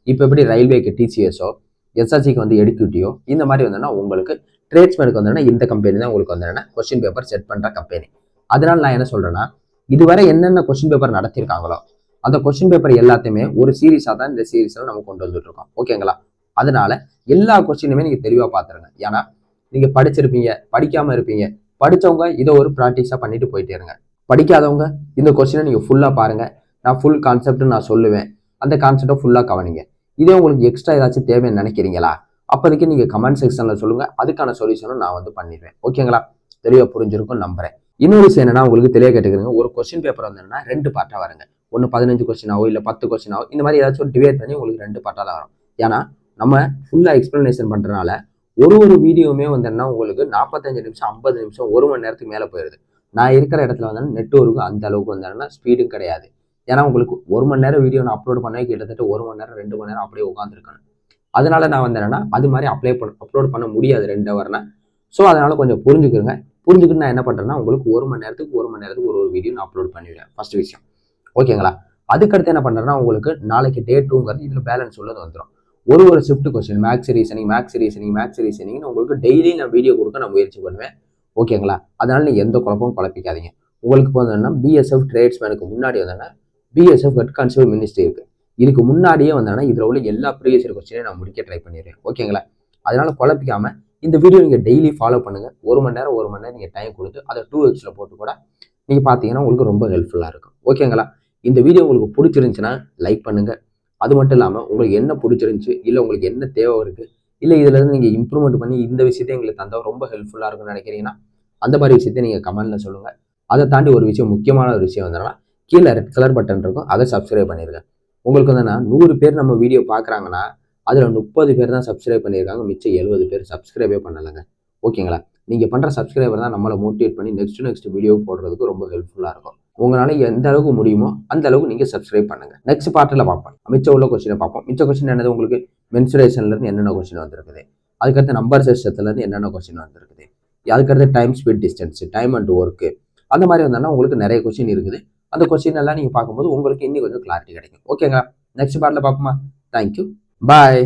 இப்போ எப்படி ரயில்வேக்கு டிசிஎஸோ எஸ்எஸ்சிக்கு வந்து எடுக்யூட்டியோ இந்த மாதிரி வந்து உங்களுக்கு ட்ரேட்ஸ்மேனுக்கு வந்து இந்த கம்பெனி தான் உங்களுக்கு வந்து கொஸ்டின் பேப்பர் செட் பண்ணுற கம்பெனி. அதனால நான் என்ன சொல்றேன்னா, இதுவரை என்னென்ன கொஸ்டின் பேப்பர் நடத்திருக்காங்களோ அந்த கொஸ்டின் பேப்பர் எல்லாத்தையுமே ஒரு சீரீஸாக தான் இந்த சீரீஸில் நம்ம கொண்டு வந்துட்டு இருக்கோம். ஓகேங்களா, அதனால எல்லா கொஸ்டினுமே நீங்க தெளிவாக பார்த்துருங்க. ஏன்னா நீங்க படிச்சிருப்பீங்க, படிக்காம இருப்பீங்க. படிச்சவங்க இதை ஒரு ப்ராக்டிஸா பண்ணிட்டு போயிட்டே இருங்க. படிக்காதவங்க இந்த கொஸ்டினை நீங்க ஃபுல்லா பாருங்க. நான் ஃபுல் கான்செப்ட் நான் சொல்லுவேன், அந்த கான்செப்டை ஃபுல்லா கவனிங்க. இதே உங்களுக்கு எக்ஸ்ட்ரா ஏதாச்சும் தேவைன்னு நினைக்கிறீங்களா, அப்போதைக்கு நீங்க கமெண்ட் செக்ஷன்ல சொல்லுங்க, அதுக்கான சொல்யூஷனும் நான் வந்து பண்ணிடுவேன். ஓகேங்களா, தெளிவா புரிஞ்சிருக்கும் நம்புறேன். இன்னொரு விஷயம் என்னன்னா, உங்களுக்கு தெளிவாக கேட்டுக்கிறீங்க, ஒரு கொஸ்டின் பேப்பர் வந்து 2 பார்ட்டா வருங்க. ஒன்று 15 கொஸ்டினாவோ இல்லை 10 கொஸ்டினாவோ இந்த மாதிரி ஏதாச்சும் டிவைட் பண்ணி உங்களுக்கு 2 பார்ட்டா தான் வரும். ஏன்னா நம்ம ஃபுல்லா எக்ஸ்பிளனேஷன் பண்றதுனால ஒரு வீடியோவுமே வந்து உங்களுக்கு 45 நிமிஷம் 50 நிமிஷம் 1 மணி நேரத்துக்கு மேலே போயிடுது. நான் இருக்கிற இடத்துல வந்து நெட்வொர்க்கு அந்த அளவுக்கு வந்து ஸ்பீடும் கிடையாது. ஏன்னா உங்களுக்கு 1 மணி நேரம் வீடியோ நான் அப்லோட் பண்ணவே கிட்டத்தட்ட 1 மணி நேரம் 2 மணி நேரம் அப்படியே உட்காந்துருக்கணும். அதனால நான் வந்து அது மாதிரி அப்லோட் பண்ண முடியாது 2 ஹவர்னா. ஸோ அதனால கொஞ்சம் புரிஞ்சுக்கிறேங்க. புரிஞ்சுக்கிட்டு நான் என்ன பண்றேன்னா, உங்களுக்கு 1 மணி நேரத்துக்கு ஒரு வீடியோ நான் அப்லோட் பண்ணிடுவேன். ஃபர்ஸ்ட் விஷயம். ஓகேங்களா, அதுக்கடுத்து என்ன பண்றேன்னா, உங்களுக்கு நாளைக்கு டே 2ங்கிறது இதுல பேலன்ஸ் உள்ளது வந்துடும். ஒரு ஷிஃப்ட் கொஸ்டின் மேக்ஸ் ரீசனிங் உங்களுக்கு டெய்லி நான் வீடியோ கொடுக்க நான் முயற்சி பண்ணுவேன். ஓகேங்களா, அதனால நீங்க எந்த குழப்பமும் குழப்பிக்காதீங்க. உங்களுக்கு இப்போ வந்து பிஎஸ்எஃப் ட்ரேட்ஸ்மேனுக்கு முன்னாடி வந்து பிஎஸ்எஃப் ஹெட் கான்ஸ்டபிள் மினிஸ்ட்ரி இருக்கு. இதுக்கு முன்னாடியே வந்து இதுல உள்ள எல்லா ப்ரீவியஸ் இயர் கொஸ்டினையும் நான் முடிக்க ட்ரை பண்ணிடுறேன். ஓகேங்களா, அதனால குழப்பிக்காம இந்த வீடியோ நீங்க டெய்லி ஃபாலோ பண்ணுங்க. 1 மணி நேரம் நீங்க டைம் கொடுத்து அதை 2x போட்டு கூட நீங்க பாத்தீங்கன்னா உங்களுக்கு ரொம்ப ஹெல்ப்ஃபுல்லா இருக்கும். ஓகேங்களா, இந்த வீடியோ உங்களுக்கு பிடிச்சிருந்துச்சுன்னா லைக் பண்ணுங்க. அது மட்டும் இல்லாமல் உங்களுக்கு என்ன பிடிச்சிருந்துச்சு, இல்லை உங்களுக்கு என்ன தேவை இருக்குது, இல்லை இதுல இருந்து நீங்கள் இம்ப்ரூவ்மெண்ட் பண்ணி இந்த விஷயத்தை எங்களுக்கு தந்தால் ரொம்ப ஹெல்ப்ஃபுல்லாக இருக்கும்னு நினைக்கிறீங்கன்னா அந்த மாதிரி விஷயத்தை நீங்கள் கமெண்ட்டில் சொல்லுங்கள். அதை தாண்டி ஒரு விஷயம், முக்கியமான ஒரு விஷயம் வந்தோன்னா கீழே ரெட் கலர் பட்டன் இருக்கும், அதை சப்ஸ்கிரைப் பண்ணிடுங்க. உங்களுக்கு வந்து 100 பேர் நம்ம வீடியோ பார்க்குறாங்கன்னா அதில் 30 பேர் தான் சப்ஸ்கிரைப் பண்ணியிருக்காங்க, மிச்சம் 70 பேர் சப்ஸ்கிரைபே பண்ணலைங்க. ஓகேங்களா? நீங்கள் பண்ணுற சப்ஸ்கிரைபர் தான் நம்மளை மோட்டிவேட் பண்ணி நெக்ஸ்ட் வீடியோ போடுறதுக்கு ரொம்ப ஹெல்ப்ஃபுல்லாக இருக்கும். உங்களால் எந்த அளவுக்கு முடியுமோ அந்த அளவுக்கு நீங்கள் சப்ஸ்கிரைப் பண்ணுங்கள். நெக்ஸ்ட் பார்ட்டில் பார்ப்போம், மிச்சம் உள்ள கொஸ்டினை பார்ப்போம். மிச்ச கொஸ்டின் என்னது, உங்களுக்கு மென்சுரேஷன்லேருந்து என்னென்ன கொஸ்டின் வந்திருக்குது, அதுக்கடுத்து நம்பர் சிஸ்டத்துலேருந்து என்னென்ன கொஸ்டின் வந்திருக்குது, அதுக்கடுத்து time, speed, distance, time and work, அந்த மாதிரி வந்தோன்னா உங்களுக்கு நிறைய கொஸ்டின் இருக்குது. அந்த கொஸ்டின் எல்லாம் நீங்கள் பார்க்கும்போது உங்களுக்கு இன்னும் கொஞ்சம் கிளாரிட்டி கிடைக்கும். ஓகேங்களா? நெக்ஸ்ட் பார்ட்டில் பார்ப்போமா? தேங்க்யூ, பாய்.